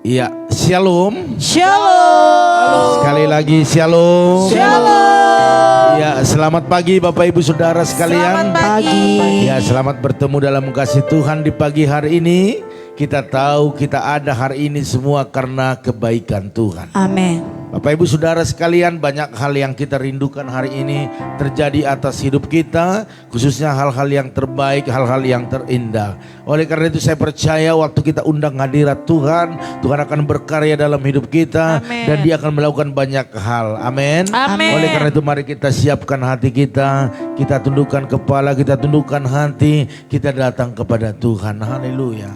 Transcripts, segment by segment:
Iya, shalom. Shalom. Sekali lagi shalom. Shalom. Ya, selamat pagi Bapak Ibu Saudara sekalian. Selamat pagi. Ya, selamat bertemu dalam kasih Tuhan di pagi hari ini. Kita tahu kita ada hari ini semua karena kebaikan Tuhan. Amin. Bapak Ibu Saudara sekalian, banyak hal yang kita rindukan hari ini terjadi atas hidup kita, khususnya hal-hal yang terbaik, hal-hal yang terindah. Oleh karena itu saya percaya waktu kita undang hadirat Tuhan, Tuhan akan berkarya dalam hidup kita. Amen. Dan Dia akan melakukan banyak hal. Amin. Amin. Oleh karena itu mari kita siapkan hati kita tundukkan kepala, kita tundukkan hati, kita datang kepada Tuhan. Haleluya.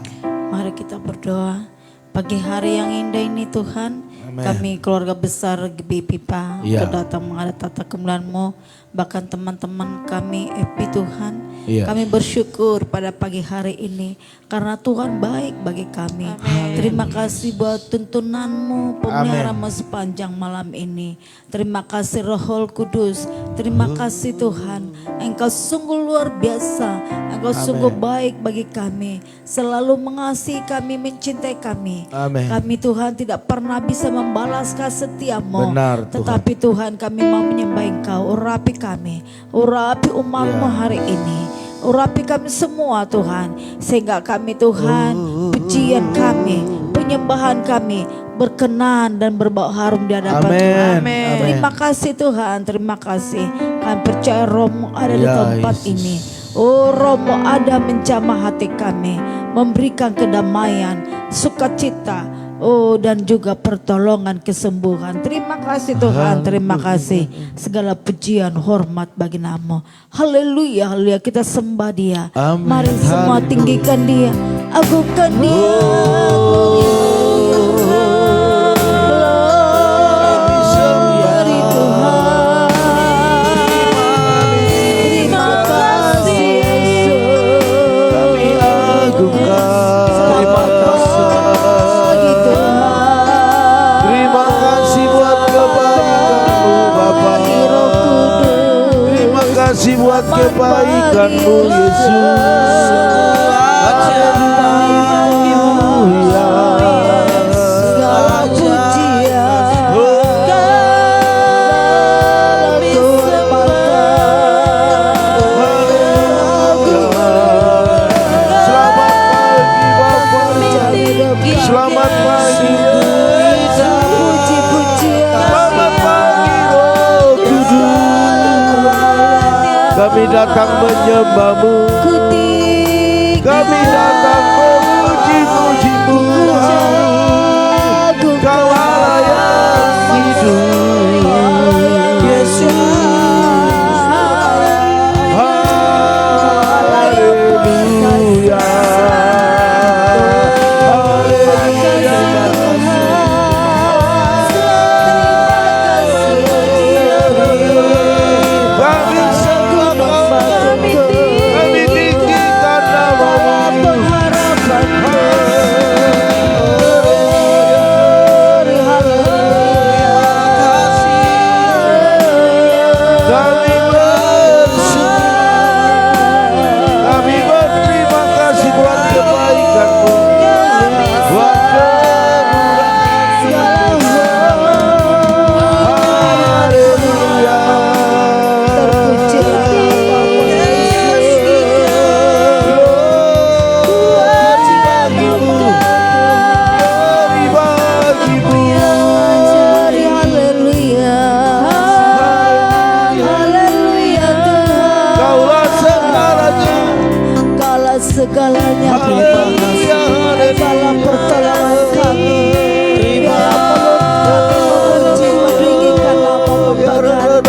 Mari kita berdoa. Pagi hari yang indah ini Tuhan, Amen. kami keluarga besar BPIPA Ya. datang menghadap tata kemuliaan-Mu, bahkan teman-teman kami EPI Tuhan. Ya. Kami bersyukur pada pagi hari ini karena Tuhan baik bagi kami. Terima kasih buat tuntunan-Mu, pemelihara-Mu sepanjang malam ini. Terima kasih Roh Kudus. Terima kasih Tuhan. Engkau sungguh luar biasa. Engkau sungguh baik bagi kami. Selalu mengasihi kami, mencintai kami. Amin. Kami Tuhan tidak pernah bisa membalas kasih setia-Mu. Benar, Tuhan. Tetapi Tuhan kami mau menyembah Engkau. Urapi kami. Urapi umat-Mu hari ini. Urapi kami semua Tuhan. Sehingga kami Tuhan, pujian kami, penyembahan kami berkenan dan berbau harum di hadapan Amin. Tuhan. Amin. Terima kasih Tuhan, terima kasih. Kami percaya Roh-Mu ada di Ya, tempat Yesus. ini. Oh, Roh-Mu ada menjamah hati kami, memberikan kedamaian, sukacita, oh dan juga pertolongan, kesembuhan. Terima kasih Tuhan, terima kasih. Segala pujian, hormat bagi nama. Haleluya, haleluya. Kita sembah Dia. Amin. Mari semua Haleluya. tinggikan Dia, agungkan Dia. Glory Tuhan. Terima kasih Yesus. Kami agungkan. Selamat pagi Tuhan. Terima kasih buat kebaikan-Mu Bapa. Roh Kudus. Terima kasih buat kebaikan-Mu Yesus. Haleluya. Segala pujian, Selamat pagi Bapak. Selamat pagi. Selamat pagi Roh Kudus. Kami datang menyembah-Mu. Kami datang memuji-muji-Mu. Kau layak hidup Yesus. Haleluya. Kami sembah, kami tinggikan nama-Mu. Kami bersyukur, kami berterima kasih buat kebaikan-Mu, buat haleluya. Glory bagi-Mu. Kaulah segalanya. Segalanya Haleluya, dalam pertolongan kami. Terima Meninggikan nama-Mu Biarlah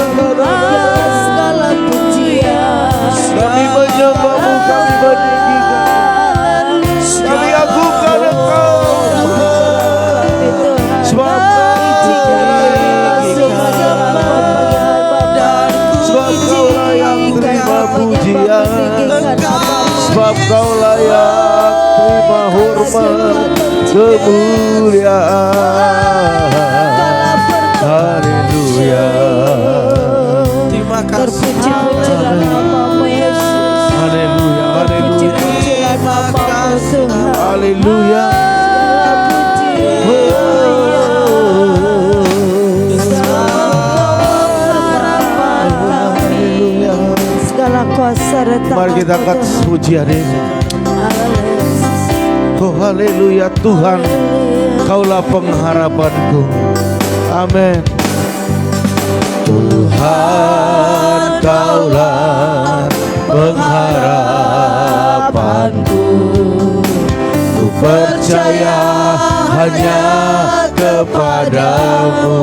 segala pujian. Kami menyembah-Mu, kami meninggikan, kami agungkan Engkau. Sebab Kau layak terima pujian, sebab Kau layak terima hormat kemuliaan. Haleluya. Terima kasih. Terpuji-pujilah nama-Mu Yesus. Haleluya. Haleluya. Terpuji-pujilah nama-Mu Tuhan. Haleluya. Segala puji. Mari kita angkat pujian ini. Oh haleluya Tuhan, Kaulah pengharapanku. Amin. Tuhan, Kaulah pengharapanku. Ku percaya hanya kepadamu.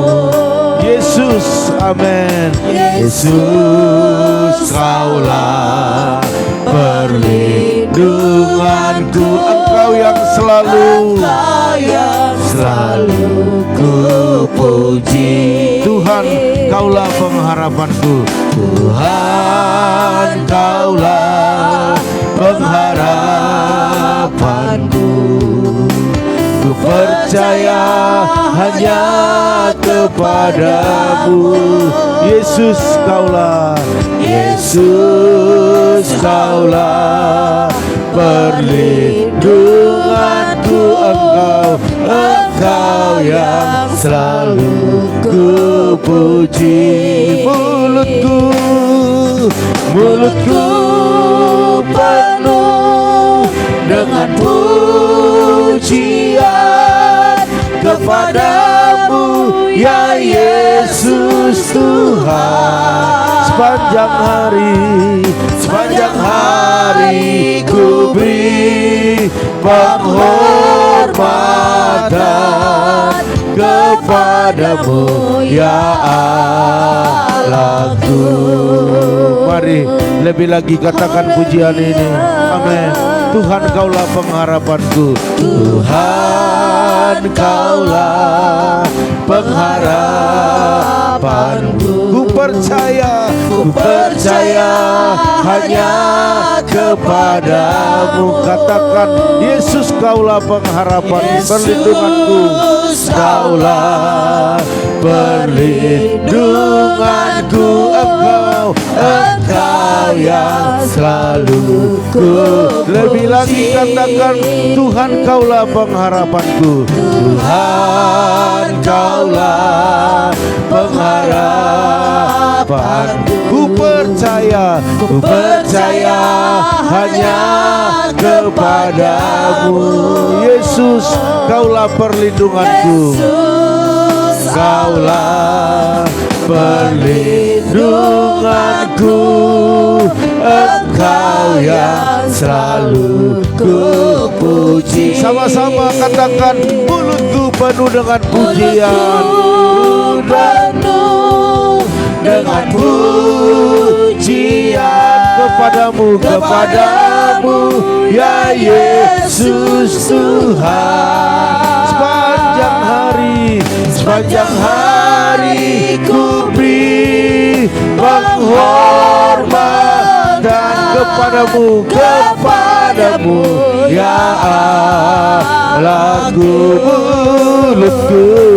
Yesus, amin. Yesus, Kaulah perlindunganku. Engkau yang selalu ku puji. Tuhan, Kaulah pengharapanku. Tuhan, Kaulah pengharapanku. Ku percaya hanya kepadamu. Yesus, Kaulah. Yesus, Kaulah perlindunganku. Engkau yang selalu ku puji. Mulutku penuh dengan pujian kepadamu, ya Yesus Tuhan. Sepanjang hari ku beri penghormatan kepadamu, ya Allahku. Mari lebih lagi katakan pujian ini. Amin. Tuhan, Kaulah pengharapanku. Tuhan, Kaulah pengharapanku. Ku percaya hanya kepadamu. Katakan, Yesus, Kaulah pengharapan perlindunganku. Kaulah perlindunganku. Engkau yang selalu ku. Lebih lagi katakan, Tuhan, Kaulah pengharapanku. Tuhan, Kaulah pengharapanku. Ku percaya hanya kepadamu. Yesus, Kaulah perlindunganku. Kaulah perlindunganku. Engkau yang selalu ku puji. Sama-sama katakan, mulutku penuh dengan pujian. Penuh dengan pujian kepadamu, ya Yesus Tuhan. Sepanjang hari ku beri penghormatan kepadamu, ya Allahku. Mulutku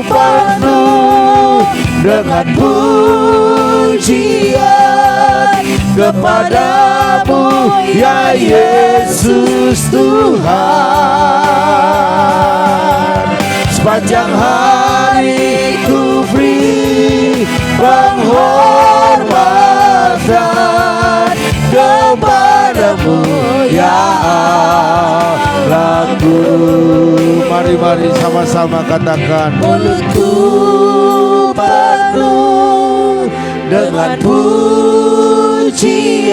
penuh dengan pujian kepadamu, ya Yesus Tuhan. Sepanjang hari ku beri penghormatan kepadamu, ya Allahku. Mari sama-sama katakan, mulutku penuh dengan pujian.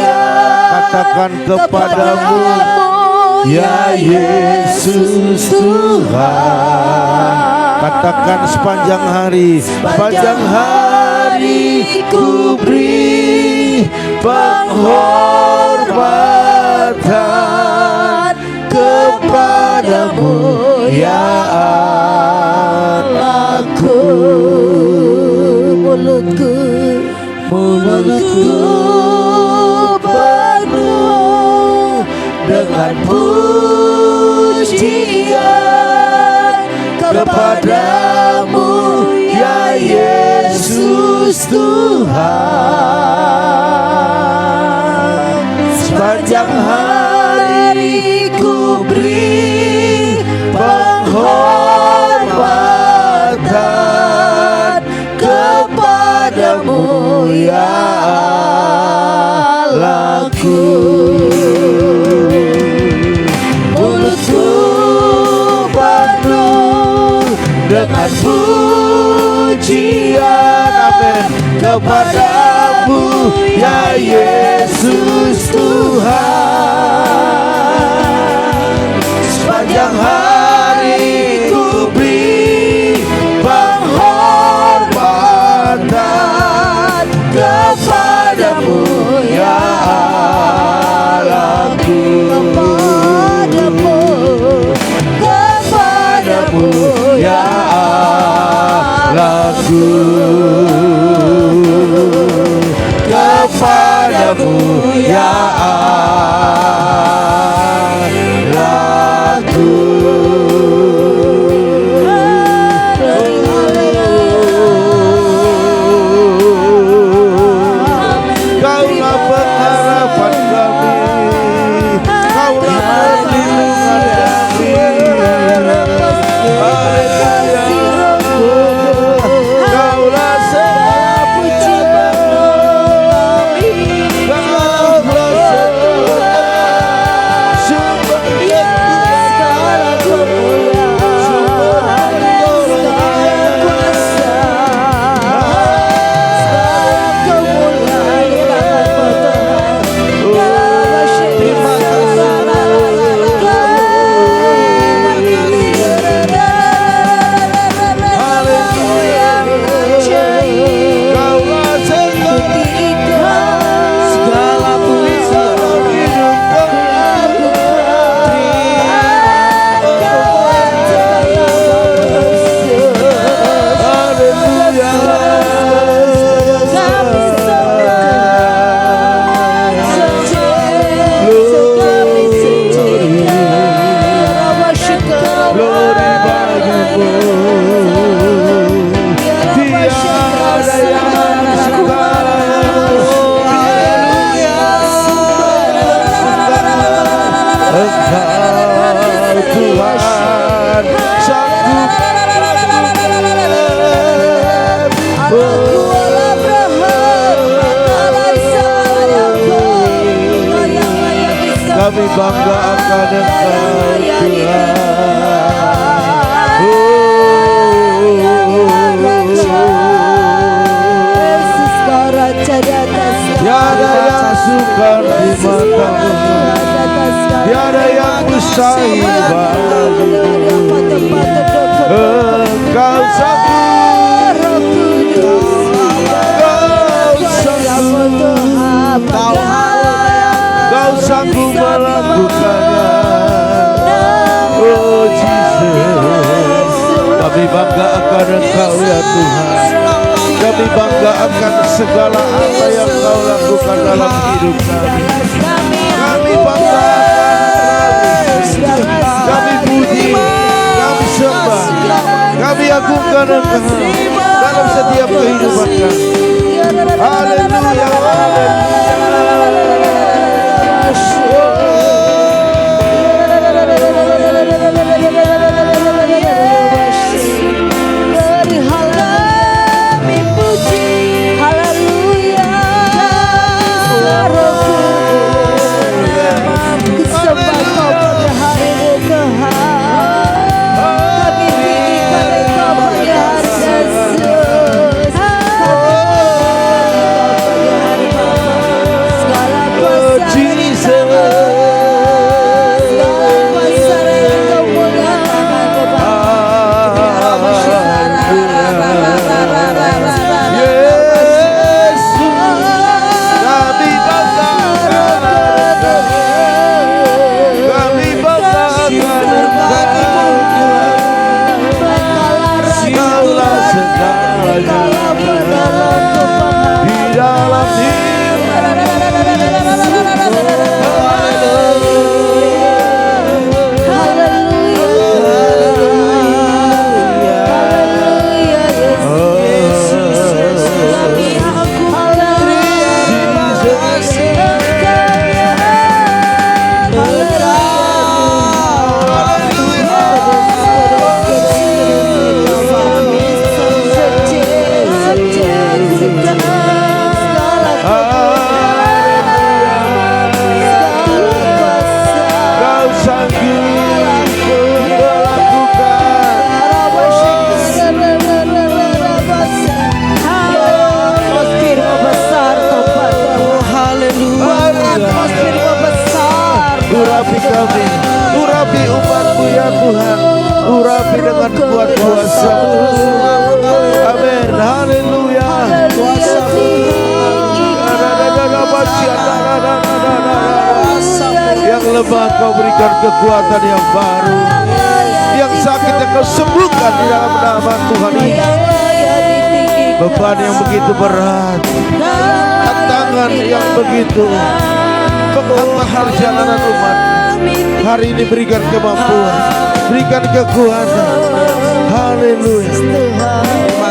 Katakan kepadamu, ya Yesus Tuhan. Katakan, sepanjang hari ku beri penghormatan kepadamu, ya Allahku. Mulutku penuh dengan pujian kepadamu, ya Yesus Tuhan. Sepanjang hari ku beri penghormatan kepadamu, ya dengan pujian, amin, kepadamu ya Yesus Tuhan. Sepanjang hari ku beri penghormatan kepadamu ya Allahku, kepadamu ya Allahku, kepadamu ya Allahku. Kaulah pengharapan kami, Kaulah perlindungan kami. Haleluya. Kaulah segala pujian kami, Kaulah segala sumber segala kemuliaan, sumber kuasa, kami bangga akan Engkau Tuhan. Tiada yang sukar di matamu, tiada yang mustahil bagimu. Engkau sanggup, Kau sanggup melakukannya. Oh Jesus, kami bangga akan Engkau ya Tuhan. Kami bangga akan segala apa yang Kau lakukan dalam hidup kami. Kami bangga akan kami puji, kami sembah, kami agungkan Engkau dalam setiap kehidupan kami. Haleluya, Segala genapi dengan kuat kuasa. Amin. Haleluya. Yang lemah kau berikan kekuatan yang baru, yang sakit yang kau sembuhkan di dalam nama Tuhan Yesus. Beban yang begitu berat, tantangan yang begitu menghambat perjalanan umat, hari ini berikan kemampuan, berikan kekuatan. Haleluya.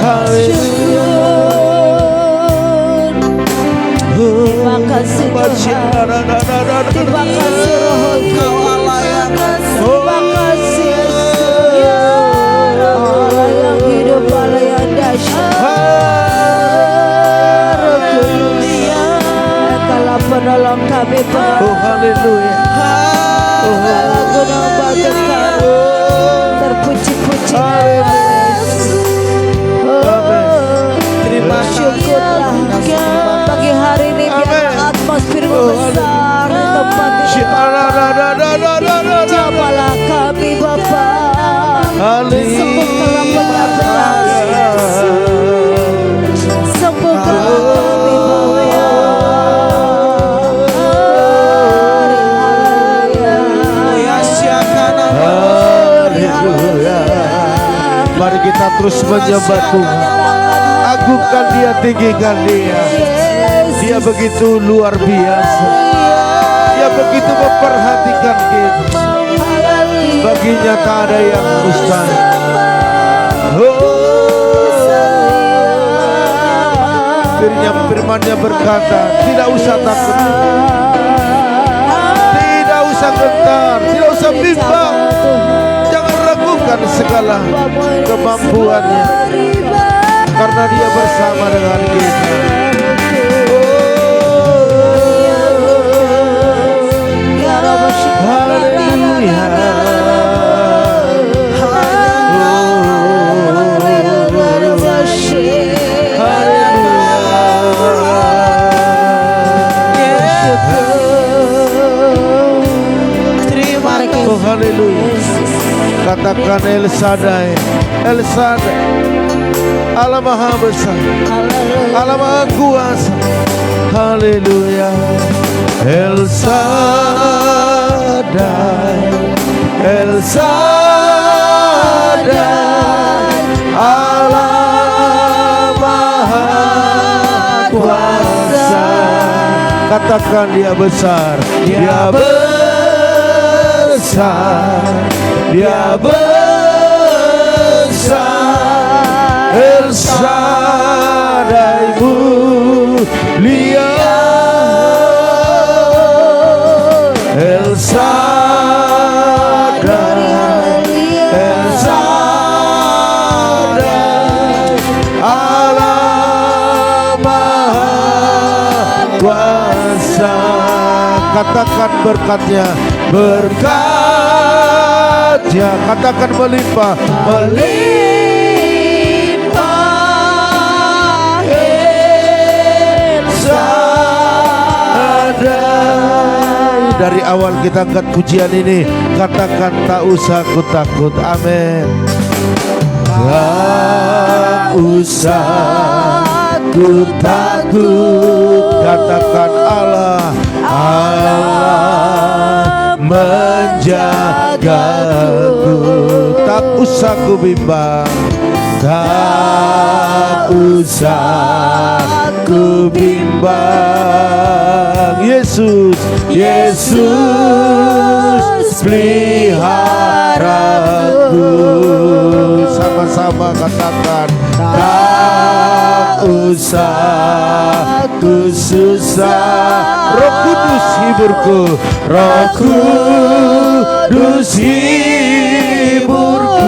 Haleluya. Terima kasih Tuhan. Terima kasih Roh Kau Allah yang terima kasih Yesus. Allah yang hidup, Allah yang dahsyat. Engkaulah penolong kami, Oh haleluya. Engkaulah gunung batu kami. Terpuji-puji terima syukurlah pagi hari ini biar atmosfer besar di tempat ini. Jabalah kami Bapa, sembuhkanlah penyakit, sembuhkanlah kami Bapa. Haleluya. Mari kita terus menyembah Tuhan. Agungkan Dia, tinggikan Dia. Dia begitu luar biasa. Dia begitu memperhatikan kita. Baginya tak ada yang mustahil. Firman-Nya berkata, tidak usah takut, tidak usah gentar, tidak usah bimbang. Jangan ragukan segala kemampuannya, karena Dia bersama dengan kita. Haleluya. Oh haleluya. Katakan El Shaddai, El Shaddai, Allah Maha Besar, Allah Maha Kuasa. Haleluya. El Shaddai, El Shaddai, Allah Maha Kuasa. Katakan Dia besar, Dia besar, Dia besar. El Shaddai mulia, El Shaddai, El Shaddai, Allah Maha Kuasa. Katakan berkat-Nya, berkat-Nya, katakan melimpah, melimpah. El Shaddai. Dari awal kita angkat pujian ini, katakan tak usah ku takut. Amin. Tak usah ku takut. Katakan Allah, Allah menjagaku. Tak usah ku bimbang, tak usah ku bimbang. Yesus, Yesus peliharaku. Sama-sama katakan, tak usah ku susah. Roh Kudus hiburku, Roh Kudus hiburku.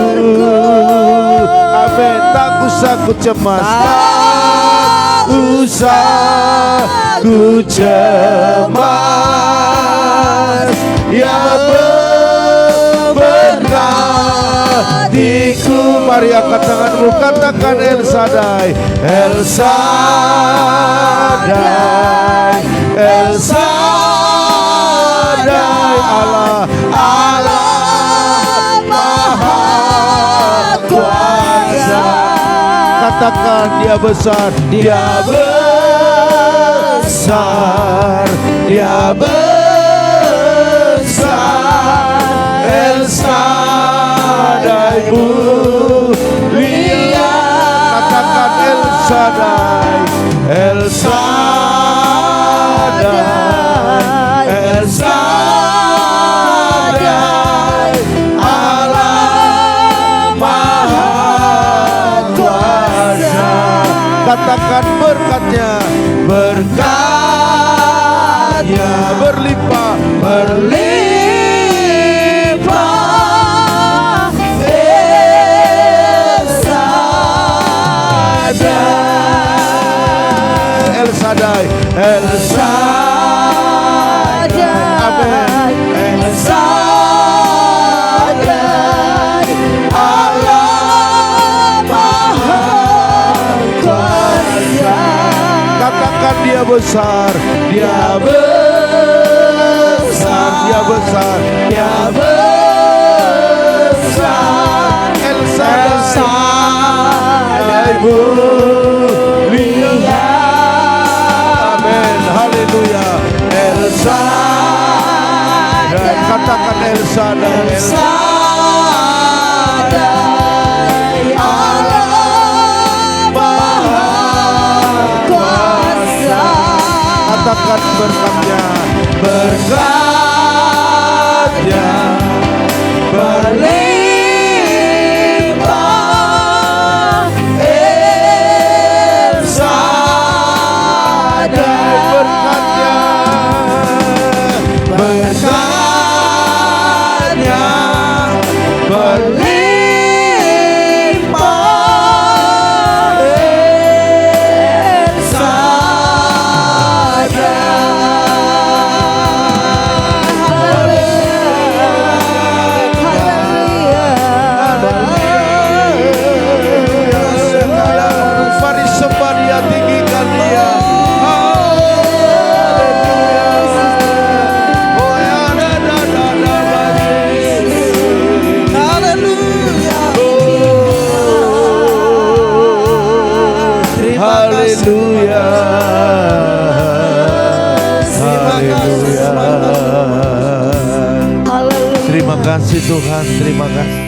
Amin. Tak usah ku cemas, tak usah ku cemas. Ya berkatiku. Mari angkat tanganmu, katakan El Shaddai, El Shaddai, El Shaddai, Allah, Allah Maha Katakan dia besar, dia besar, dia besar. El Shaddai mulia. Katakan El Shaddai, El Shaddai, El Shaddai, Allah Maha Kuasa. Katakan berkatnya, berkatnya berlimpah, berlimpah. El Shaddai, El Shaddai, amin. El Shaddai, Allah Maha Kuasa. Katakan dia besar, dia besar, dia besar, dia besar. El Shaddai mulia. Amin, haleluya. El Shaddai, katakan El Shaddai, El Shaddai, Allah Maha Kuasa. Katakan berkatnya, berkatnya berlimpah. El Shaddai, berkatnya, berkatnya berlimpah. El Mari sembah dia, tinggikan dia. Haleluya. Haleluya. Terima kasih Tuhan, terima kasih.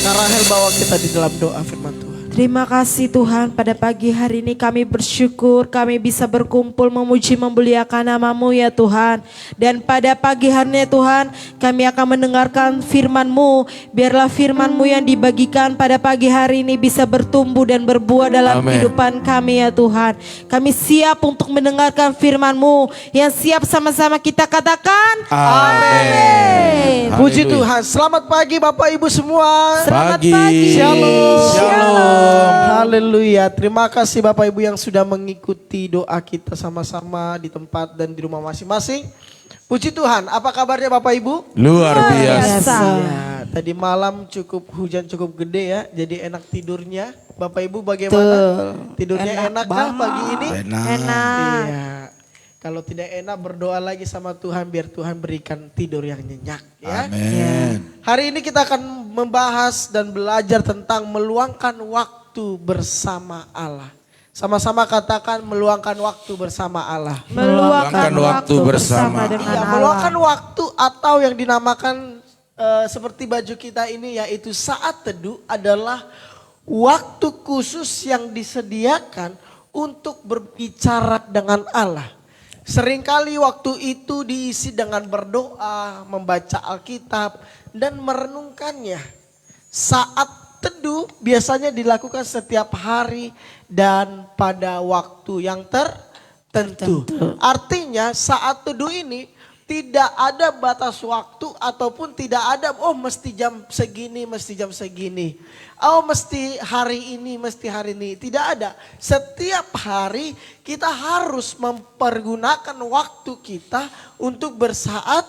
Kak Rahel bawa kita di dalam doa firman Tuhan. Terima kasih Tuhan, pada pagi hari ini kami bersyukur kami bisa berkumpul memuji memuliakan nama-Mu ya Tuhan. Dan pada pagi hari ini Tuhan kami akan mendengarkan firman-Mu. Biarlah firman-Mu yang dibagikan pada pagi hari ini bisa bertumbuh dan berbuah dalam Amen. kehidupan kami ya Tuhan. Kami siap untuk mendengarkan firman-Mu. Yang siap sama-sama kita katakan Amin. Puji Haleluya. Tuhan. Selamat pagi Bapak Ibu semua. Selamat Pagi. pagi. Shalom. Shalom. Haleluya. Terima kasih Bapak Ibu yang sudah mengikuti doa kita sama-sama di tempat dan di rumah masing-masing. Puji Tuhan. Apa kabarnya Bapak Ibu? Luar biasa. biasa. Ya, tadi malam hujan cukup gede ya. Jadi enak tidurnya. Bapak Ibu bagaimana? Tidurnya enak kah pagi ini? Enak. Iya. Kalau tidak enak berdoa lagi sama Tuhan biar Tuhan berikan tidur yang nyenyak ya. Amin. Hari ini kita akan membahas dan belajar tentang meluangkan waktu bersama Allah. Sama-sama katakan meluangkan waktu bersama Allah. Meluangkan waktu bersama dengan Ya, Allah. meluangkan waktu atau yang dinamakan seperti baju kita ini yaitu saat teduh adalah waktu khusus yang disediakan untuk berbicara dengan Allah. Seringkali waktu itu diisi dengan berdoa, membaca Alkitab, dan merenungkannya. Saat teduh biasanya dilakukan setiap hari dan pada waktu yang tertentu. Artinya saat teduh ini tidak ada batas waktu ataupun tidak ada mesti jam segini, mesti jam segini. Mesti hari ini, mesti hari ini. Tidak ada. Setiap hari kita harus mempergunakan waktu kita untuk bersaat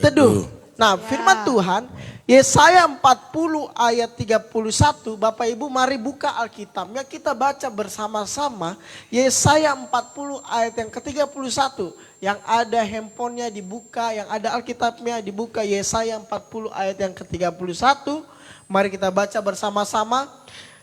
teduh. Nah, firman Tuhan Yesaya 40 ayat 31, Bapak Ibu mari buka Alkitabnya, kita baca bersama-sama. Yesaya 40 ayat yang ke-31. Yang ada handphonenya dibuka, yang ada Alkitabnya dibuka. Yesaya 40 ayat yang ke-31. Mari kita baca bersama-sama.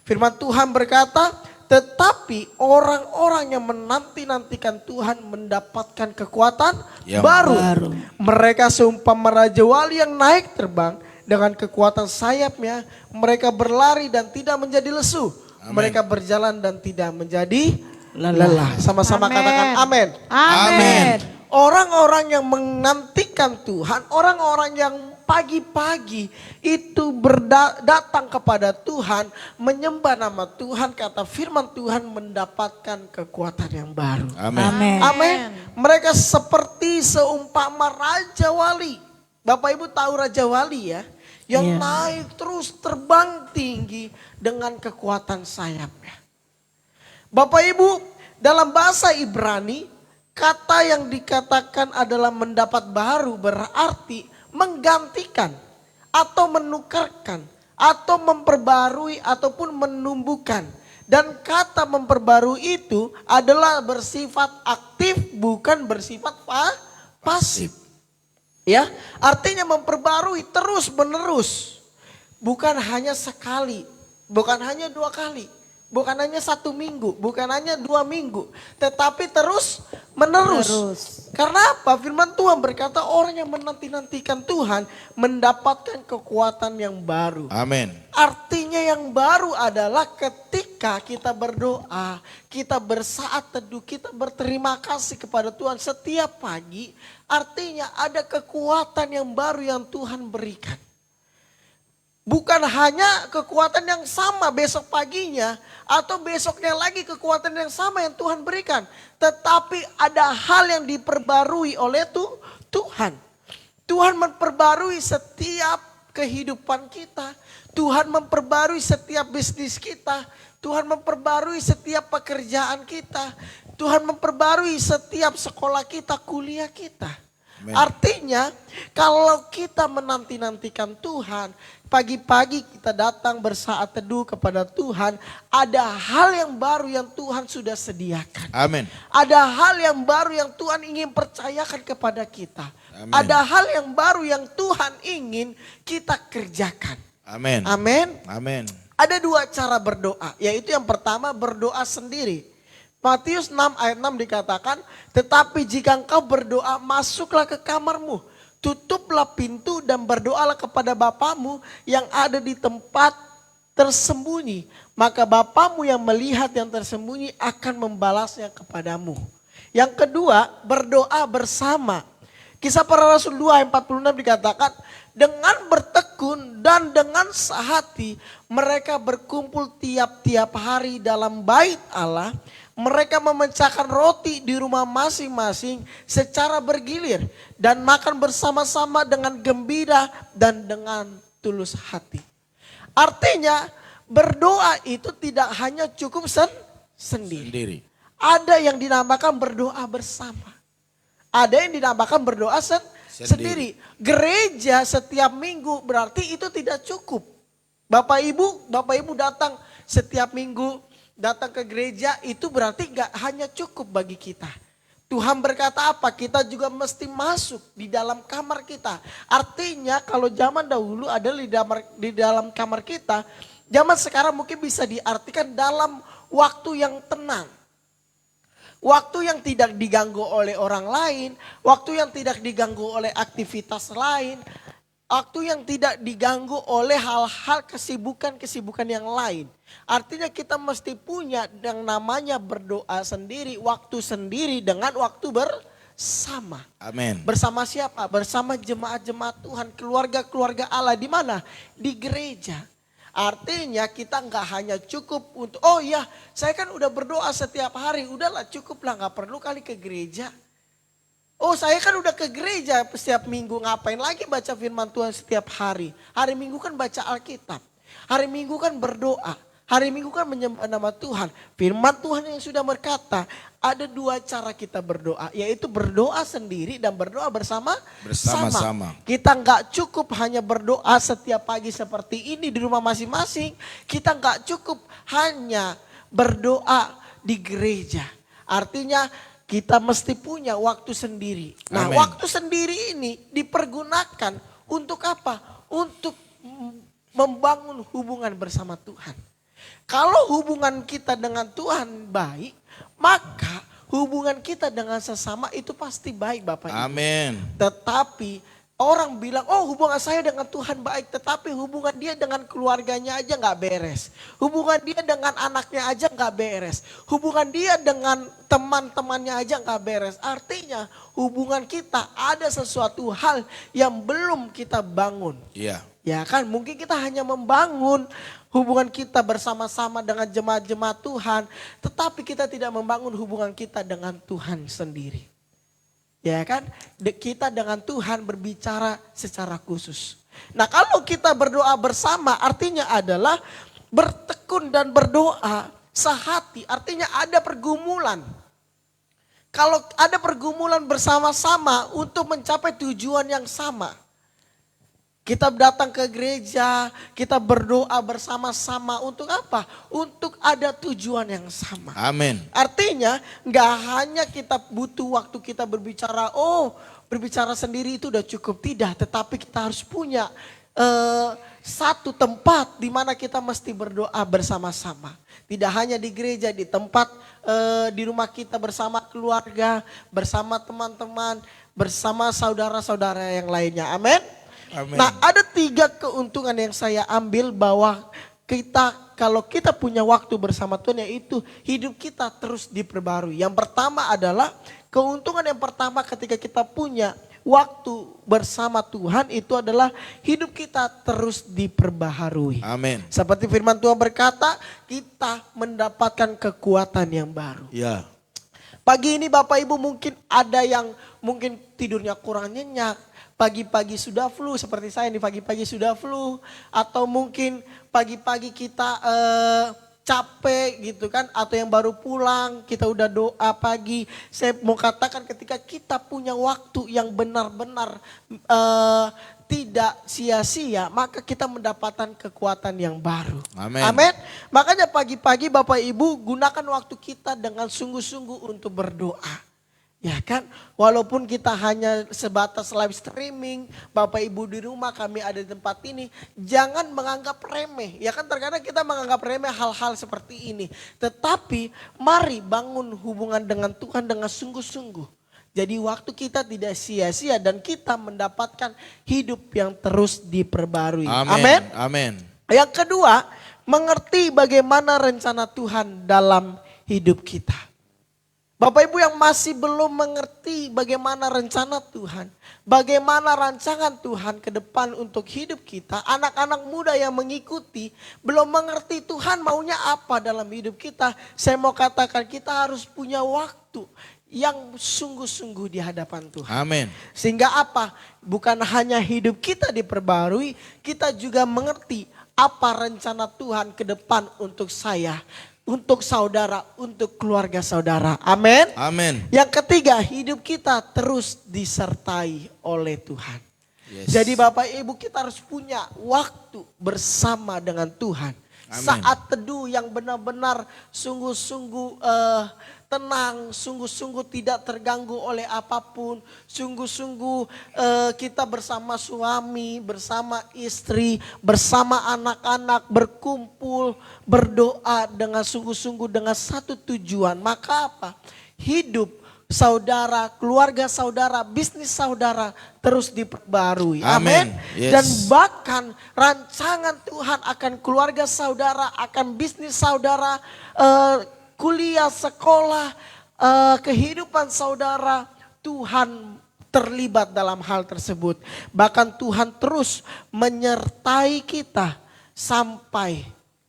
Firman Tuhan berkata, tetapi orang-orang yang menanti-nantikan Tuhan mendapatkan kekuatan Yang baru. Mereka seumpama raja wali yang naik terbang dengan kekuatan sayapnya. Mereka berlari dan tidak menjadi lesu. Mereka berjalan dan tidak menjadi lelah. Sama-sama katakan amin. Amin. Orang-orang yang menantikan Tuhan, orang-orang yang pagi-pagi itu datang kepada Tuhan, menyembah nama Tuhan, kata firman Tuhan mendapatkan kekuatan yang baru. Amin. Amin. Mereka seperti seumpama raja wali. Bapak Ibu tahu raja wali ya, yang naik terus terbang tinggi dengan kekuatan sayapnya. Bapak Ibu, dalam bahasa Ibrani, kata yang dikatakan adalah mendapat baru berarti menggantikan atau menukarkan atau memperbarui ataupun menumbuhkan. Dan kata memperbarui itu adalah bersifat aktif bukan bersifat pasif. Ya, artinya memperbarui terus menerus. Bukan hanya sekali, bukan hanya 2 kali. Bukan hanya 1 minggu, bukan hanya 2 minggu, tetapi terus menerus. Karena apa? Firman Tuhan berkata orang yang menanti-nantikan Tuhan mendapatkan kekuatan yang baru. Amin. Artinya yang baru adalah ketika kita berdoa, kita bersaat teduh, kita berterima kasih kepada Tuhan setiap pagi. Artinya ada kekuatan yang baru yang Tuhan berikan. Bukan hanya kekuatan yang sama besok paginya atau besoknya lagi kekuatan yang sama yang Tuhan berikan. Tetapi ada hal yang diperbarui oleh Tuhan. Tuhan memperbarui setiap kehidupan kita. Tuhan memperbarui setiap bisnis kita. Tuhan memperbarui setiap pekerjaan kita. Tuhan memperbarui setiap sekolah kita, kuliah kita. Amen. Artinya kalau kita menanti-nantikan Tuhan, pagi-pagi kita datang bersaat teduh kepada Tuhan, ada hal yang baru yang Tuhan sudah sediakan. Amin. Ada hal yang baru yang Tuhan ingin percayakan kepada kita. Amin. Ada hal yang baru yang Tuhan ingin kita kerjakan. Amin. Amin. Amin. Ada 2 cara berdoa, yaitu yang pertama berdoa sendiri. Matius 6 ayat 6 dikatakan, tetapi jika engkau berdoa masuklah ke kamarmu, tutuplah pintu dan berdoalah kepada Bapamu yang ada di tempat tersembunyi. Maka Bapamu yang melihat yang tersembunyi akan membalasnya kepadamu. Yang kedua, berdoa bersama. Kisah Para Rasul 2 ayat 46 dikatakan, dengan bertekun dan dengan sehati mereka berkumpul tiap-tiap hari dalam bait Allah. Mereka memecahkan roti di rumah masing-masing secara bergilir dan makan bersama-sama dengan gembira dan dengan tulus hati. Artinya berdoa itu tidak hanya cukup sendiri. Ada yang dinamakan berdoa bersama. Ada yang dinamakan berdoa sendiri. Gereja setiap minggu berarti itu tidak cukup. Bapak Ibu datang setiap minggu, datang ke gereja itu berarti gak hanya cukup bagi kita. Tuhan berkata apa? Kita juga mesti masuk di dalam kamar kita. Artinya kalau zaman dahulu ada di dalam kamar kita, zaman sekarang mungkin bisa diartikan dalam waktu yang tenang. Waktu yang tidak diganggu oleh orang lain, waktu yang tidak diganggu oleh aktivitas lain, waktu yang tidak diganggu oleh hal-hal kesibukan yang lain. Artinya kita mesti punya yang namanya berdoa sendiri, waktu sendiri dengan waktu bersama. Amin. Bersama siapa? Bersama jemaat-jemaat Tuhan, keluarga-keluarga Allah. Di mana? Di gereja. Artinya kita nggak hanya cukup untuk, oh ya saya kan udah berdoa setiap hari, udahlah cukuplah, nggak perlu kali ke gereja. Oh saya kan udah ke gereja setiap minggu, ngapain lagi baca firman Tuhan setiap hari. Hari Minggu kan baca Alkitab, hari Minggu kan berdoa, hari Minggu kan menyembah nama Tuhan. Firman Tuhan yang sudah berkata ada 2 cara kita berdoa, yaitu berdoa sendiri dan berdoa bersama-sama. Kita nggak cukup hanya berdoa setiap pagi seperti ini di rumah masing-masing. Kita nggak cukup hanya berdoa di gereja. Artinya kita mesti punya waktu sendiri. Nah, Amen. Waktu sendiri ini dipergunakan untuk apa? Untuk membangun hubungan bersama Tuhan. Kalau hubungan kita dengan Tuhan baik, maka hubungan kita dengan sesama itu pasti baik Bapak Ibu. Amin. Tetapi orang bilang, oh hubungan saya dengan Tuhan baik, tetapi hubungan dia dengan keluarganya aja nggak beres. Hubungan dia dengan anaknya aja nggak beres. Hubungan dia dengan teman-temannya aja nggak beres. Artinya hubungan kita ada sesuatu hal yang belum kita bangun. Iya. Ya kan, mungkin kita hanya membangun hubungan kita bersama-sama dengan jemaat-jemaat Tuhan, tetapi kita tidak membangun hubungan kita dengan Tuhan sendiri. Ya kan, kita dengan Tuhan berbicara secara khusus. Nah kalau kita berdoa bersama artinya adalah bertekun dan berdoa sehati, artinya ada pergumulan. Kalau ada pergumulan bersama-sama untuk mencapai tujuan yang sama. Kita datang ke gereja, kita berdoa bersama-sama untuk apa? Untuk ada tujuan yang sama. Amin. Artinya nggak hanya kita butuh waktu kita berbicara, berbicara sendiri itu udah cukup. Tidak, tetapi kita harus punya satu tempat di mana kita mesti berdoa bersama-sama. Tidak hanya di gereja, di tempat di rumah kita bersama keluarga, bersama teman-teman, bersama saudara-saudara yang lainnya. Amin. Amin. Nah ada 3 keuntungan yang saya ambil bahwa kalau kita punya waktu bersama Tuhan yaitu hidup kita terus diperbarui. Yang pertama adalah keuntungan yang pertama ketika kita punya waktu bersama Tuhan itu adalah hidup kita terus diperbaharui. Amin. Seperti firman Tuhan berkata kita mendapatkan kekuatan yang baru. Ya. Pagi ini Bapak Ibu mungkin ada yang mungkin tidurnya kurang nyenyak. Pagi-pagi sudah flu seperti saya nih pagi-pagi sudah flu. Atau mungkin pagi-pagi kita capek gitu kan. Atau yang baru pulang kita udah doa pagi. Saya mau katakan ketika kita punya waktu yang benar-benar tidak sia-sia. Maka kita mendapatkan kekuatan yang baru. Amin. Amin. Makanya pagi-pagi Bapak Ibu gunakan waktu kita dengan sungguh-sungguh untuk berdoa. Ya kan, walaupun kita hanya sebatas live streaming, Bapak Ibu di rumah kami ada di tempat ini, jangan menganggap remeh. Ya kan terkadang kita menganggap remeh hal-hal seperti ini. Tetapi mari bangun hubungan dengan Tuhan dengan sungguh-sungguh. Jadi waktu kita tidak sia-sia dan kita mendapatkan hidup yang terus diperbarui. Amin. Amin. Yang kedua, mengerti bagaimana rencana Tuhan dalam hidup kita. Bapak Ibu yang masih belum mengerti bagaimana rencana Tuhan, bagaimana rancangan Tuhan ke depan untuk hidup kita, anak-anak muda yang mengikuti belum mengerti Tuhan maunya apa dalam hidup kita. Saya mau katakan kita harus punya waktu yang sungguh-sungguh di hadapan Tuhan. Amin. Sehingga apa? Bukan hanya hidup kita diperbarui, kita juga mengerti apa rencana Tuhan ke depan untuk saya, untuk saudara, untuk keluarga saudara. Amin. Amin. Yang ketiga, hidup kita terus disertai oleh Tuhan. Yes. Jadi Bapak Ibu kita harus punya waktu bersama dengan Tuhan. Amin. Saat teduh yang benar-benar sungguh-sungguh tenang, sungguh-sungguh tidak terganggu oleh apapun. Sungguh-sungguh kita bersama suami, bersama istri, bersama anak-anak berkumpul, berdoa dengan sungguh-sungguh dengan satu tujuan. Maka apa? Hidup saudara, keluarga saudara, bisnis saudara terus diperbarui. Amin. Yes. Dan bahkan rancangan Tuhan akan keluarga saudara, akan bisnis saudara, kuliah, sekolah, kehidupan saudara, Tuhan terlibat dalam hal tersebut. Bahkan Tuhan terus menyertai kita sampai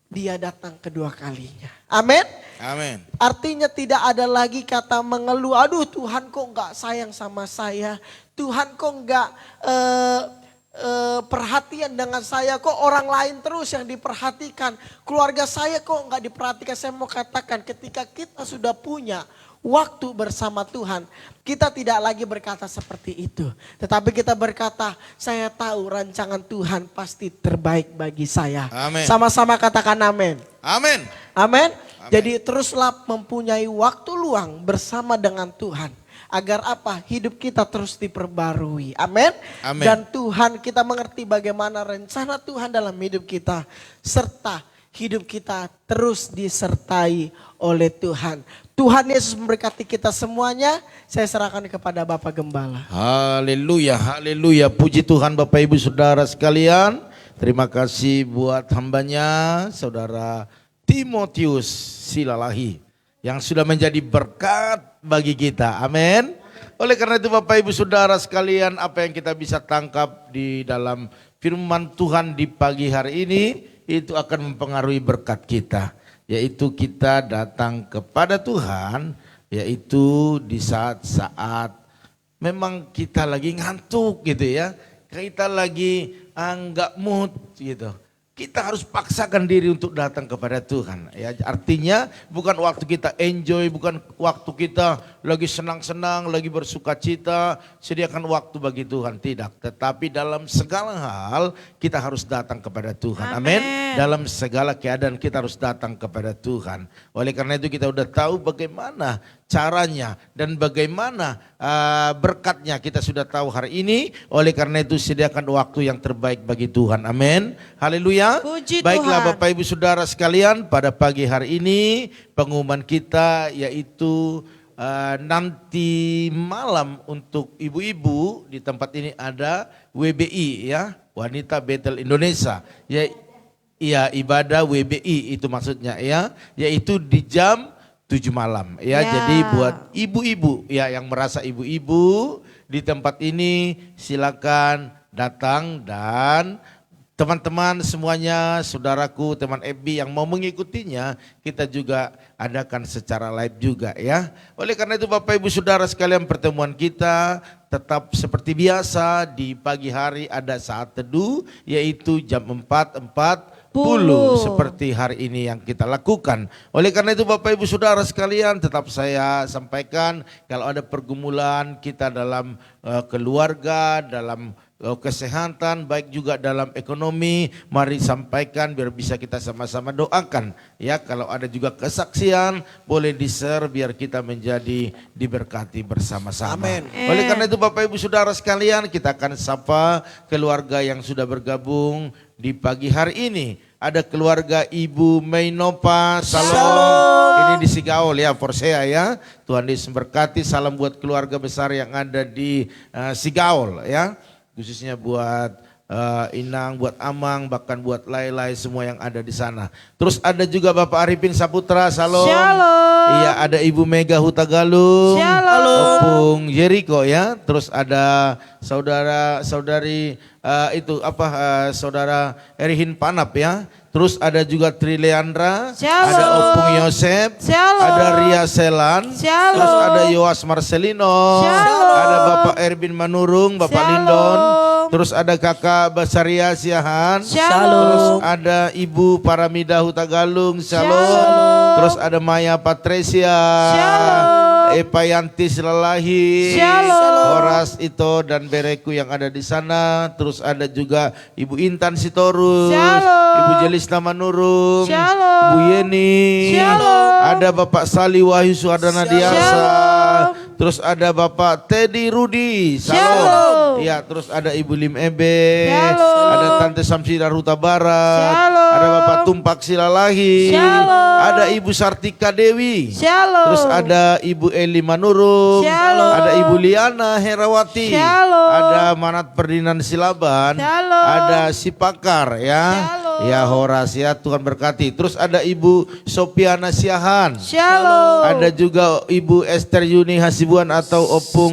Dia datang kedua kalinya. Amin. Amin. Artinya tidak ada lagi kata mengeluh, aduh Tuhan kok enggak sayang sama saya, Tuhan kok enggak perhatian dengan saya, kok orang lain terus yang diperhatikan, keluarga saya kok enggak diperhatikan. Saya mau katakan ketika kita sudah punya waktu bersama Tuhan, kita tidak lagi berkata seperti itu. Tetapi kita berkata, saya tahu rancangan Tuhan pasti terbaik bagi saya. Amin. Sama-sama katakan amin. Amin. Amin. Jadi teruslah mempunyai waktu luang bersama dengan Tuhan. Agar apa? Hidup kita terus diperbarui. Amin. Amin. Dan Tuhan kita mengerti bagaimana rencana Tuhan dalam hidup kita. Serta hidup kita terus disertai oleh Tuhan. Tuhan Yesus memberkati kita semuanya. Saya serahkan kepada Bapak Gembala. Haleluya, haleluya. Puji Tuhan Bapak Ibu Saudara sekalian. Terima kasih buat hambanya Saudara Timotius Silalahi yang sudah menjadi berkat bagi kita. Amin. Oleh karena itu Bapak Ibu Saudara sekalian, apa yang kita bisa tangkap di dalam firman Tuhan di pagi hari ini, itu akan mempengaruhi berkat kita. Yaitu kita datang kepada Tuhan, yaitu di saat-saat memang kita lagi ngantuk gitu ya. Kita lagi enggak mood gitu. Kita harus paksakan diri untuk datang kepada Tuhan. Ya, artinya bukan waktu kita enjoy, bukan waktu kita lagi senang-senang, lagi bersuka cita, sediakan waktu bagi Tuhan. Tidak, tetapi dalam segala hal kita harus datang kepada Tuhan. Amin. Dalam segala keadaan kita harus datang kepada Tuhan. Oleh karena itu kita udah tahu bagaimana caranya dan bagaimana berkatnya kita sudah tahu hari ini. Oleh karena itu sediakan waktu yang terbaik bagi Tuhan. Amin. Haleluya. Puji Baiklah Tuhan. Bapak Ibu Saudara sekalian, pada pagi hari ini pengumuman kita yaitu nanti malam untuk ibu-ibu di tempat ini ada WBI ya, Wanita Betel Indonesia. Ya, ibadah WBI itu maksudnya ya, yaitu di jam 7 malam ya. Jadi buat ibu-ibu ya yang merasa ibu-ibu di tempat ini silakan datang, dan teman-teman semuanya, saudaraku, teman FB yang mau mengikutinya, kita juga adakan secara live juga ya. Oleh karena itu Bapak Ibu Saudara sekalian, pertemuan kita tetap seperti biasa di pagi hari ada saat teduh yaitu jam 4.40 seperti hari ini yang kita lakukan. Oleh karena itu Bapak Ibu Saudara sekalian, tetap saya sampaikan kalau ada pergumulan kita dalam keluarga, dalam kesehatan, baik juga dalam ekonomi, mari sampaikan biar bisa kita sama-sama doakan. Ya, kalau ada juga kesaksian boleh di-share biar kita menjadi diberkati bersama-sama. Amin. Oleh karena itu Bapak Ibu Saudara sekalian, kita akan sapa keluarga yang sudah bergabung di pagi hari ini. Ada keluarga Ibu Mainova, salam. Ini di Sigaul ya, Forsea ya. Tuhan Yesus memberkati, salam buat keluarga besar yang ada di Sigaul ya. Khususnya buat Inang, buat Amang, bahkan buat Lailai, semua yang ada di sana. Terus ada juga Bapak Arifin Saputra, salam. Iya, ada Ibu Mega Hutagalung, Opung Jericho ya. Terus ada saudari saudara Erihin Panap ya. Terus ada juga Tri Leandra, ada Opung Yosep, ada Ria Selan, terus ada Yoas Marcelino, ada Bapak Erwin Manurung, Bapak Lindon, terus ada Kakak Basaria Siahan, terus ada Ibu Paramida Hutagalung, shalom, terus ada Maya Patricia, Epayanti Silalahi, Horas Ito dan Bereku yang ada di sana. Terus ada juga Ibu Intan Sitorus, Ibu Jelisna Manurung, Bu Yeni, ada Bapak Sali Wahyu Suardana Diasa, terus ada Bapak Teddy Rudi, salam. Ya, terus ada Ibu Lim Ebe, ada Tante Samsira Ruta Barat, ada Bapak Tumpak Silalahi, ada Ibu Sartika Dewi, terus ada Ibu Eli Manurung, ada Ibu Liana Herawati, ada Manat Perdinan Silaban, ada Sipakar ya. Ya, Horas ya, Tuhan berkati. Terus ada Ibu Sopiana Siahan, ada juga Ibu Esther Yuni Hasibuan atau Opung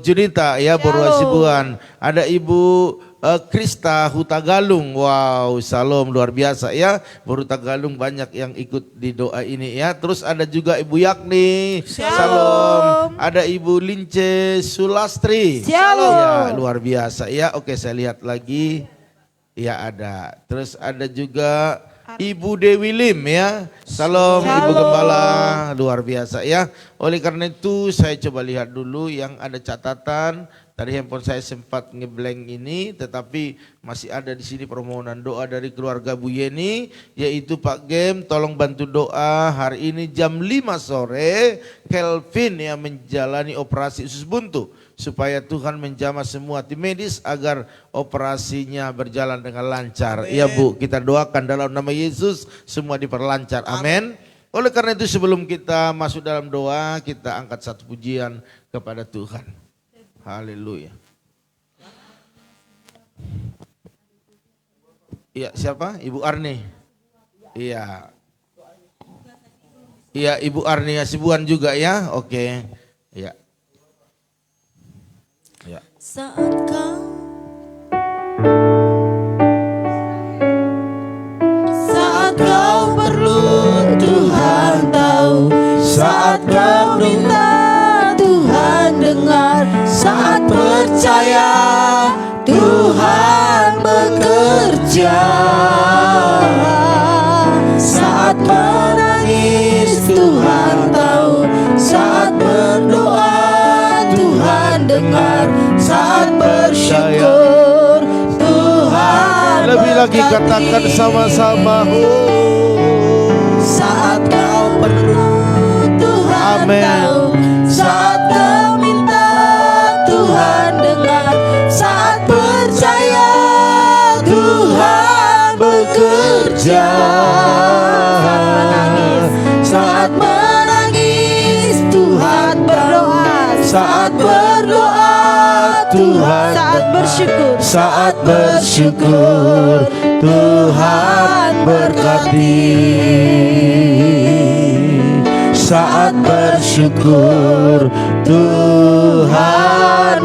Junita ya, Boru Hasibuan. Ada Ibu Krista Hutagalung, wow, salam, luar biasa ya. Boru Tagalung banyak yang ikut di doa ini ya. Terus ada juga Ibu Yakni, salam. Ada Ibu Lince Sulastri, ya, luar biasa ya. Oke, saya lihat lagi. Ya, ada. Terus ada juga Ibu Dewi Lim ya. Salam Ibu Gembala, luar biasa ya. Oleh karena itu saya coba lihat dulu yang ada catatan. Tadi handphone saya sempat ngeblank ini, tetapi masih ada di sini permohonan doa dari keluarga Bu Yeni, yaitu Pak Gem, tolong bantu doa hari ini jam 5 sore Kelvin yang menjalani operasi usus buntu. supaya Tuhan menjamah semua tim medis agar operasinya berjalan dengan lancar. Iya Bu, kita doakan dalam nama Yesus semua diperlancar. Amin. Oleh karena itu sebelum kita masuk dalam doa, kita angkat satu pujian kepada Tuhan. Haleluya. Iya, siapa? Ibu Arni. Iya. Iya, Ibu Arni Hasibuan juga ya. Oke. Iya. Ya. Saat kau perlu, Tuhan tahu. Saat kau minta, Tuhan dengar. Saat percaya, Tuhan bekerja. Saat menangis, Tuhan tahu. Saat berdoa, Tuhan dengar. Saat bersyukur, Tuhan Lebih lagi katakan sama-sama. saat kau perlu, Tuhan Amen. tahu. Saat kau minta, Tuhan dengar. Saat percaya, Tuhan bekerja. Saat menangis, Tuhan berdoa. Saat berdoa, Tuhan Saat bersyukur, Saat bersyukur Tuhan berkati. Saat bersyukur Tuhan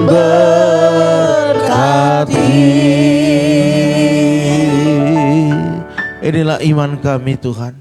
berkati. Inilah iman kami Tuhan,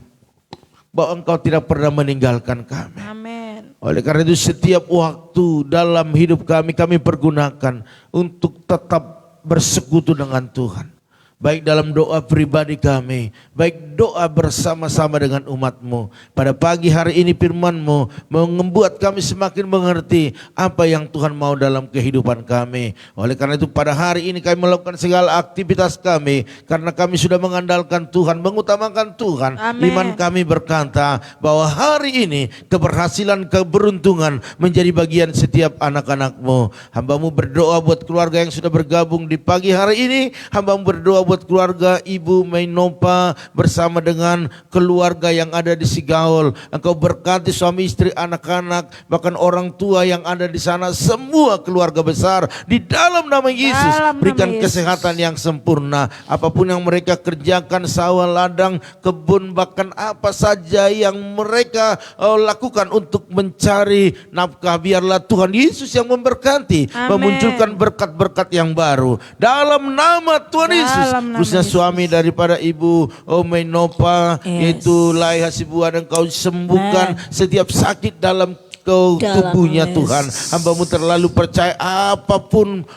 bahwa Engkau tidak pernah meninggalkan kami. amin. Oleh karena itu setiap waktu dalam hidup kami, kami pergunakan untuk tetap bersekutu dengan Tuhan. Baik dalam doa pribadi kami, baik doa bersama-sama dengan umat-Mu. Pada pagi hari ini firman-Mu membuat kami semakin mengerti apa yang Tuhan mau dalam kehidupan kami. Oleh karena itu pada hari ini kami melakukan segala aktivitas kami, karena kami sudah mengandalkan Tuhan, mengutamakan Tuhan. Amin. Iman kami berkata bahwa hari ini keberhasilan, keberuntungan menjadi bagian setiap anak-anak-Mu. Hamba-Mu berdoa buat keluarga yang sudah bergabung di pagi hari ini. Hamba-Mu berdoa buat keluarga Ibu Mainopa bersama dengan keluarga yang ada di Sigaul. Engkau berkati suami istri, anak-anak, bahkan orang tua yang ada di sana, semua keluarga besar di dalam nama Yesus. Dalam nama Berikan Yesus. kesehatan yang sempurna. Apapun yang mereka kerjakan, sawah, ladang, kebun, bahkan apa saja yang mereka lakukan untuk mencari nafkah, biarlah Tuhan Yesus yang memberkati, Amin. memunculkan berkat-berkat yang baru dalam nama Tuhan Yesus. Dalam nama Khususnya Yesus. suami daripada Ibu Mainopa, Yes. yaitu Lai Hasibuan, Engkau sembuhkan setiap sakit dalam Dalam tubuhnya nama Tuhan. Yesus. Hamba-Mu terlalu percaya apapun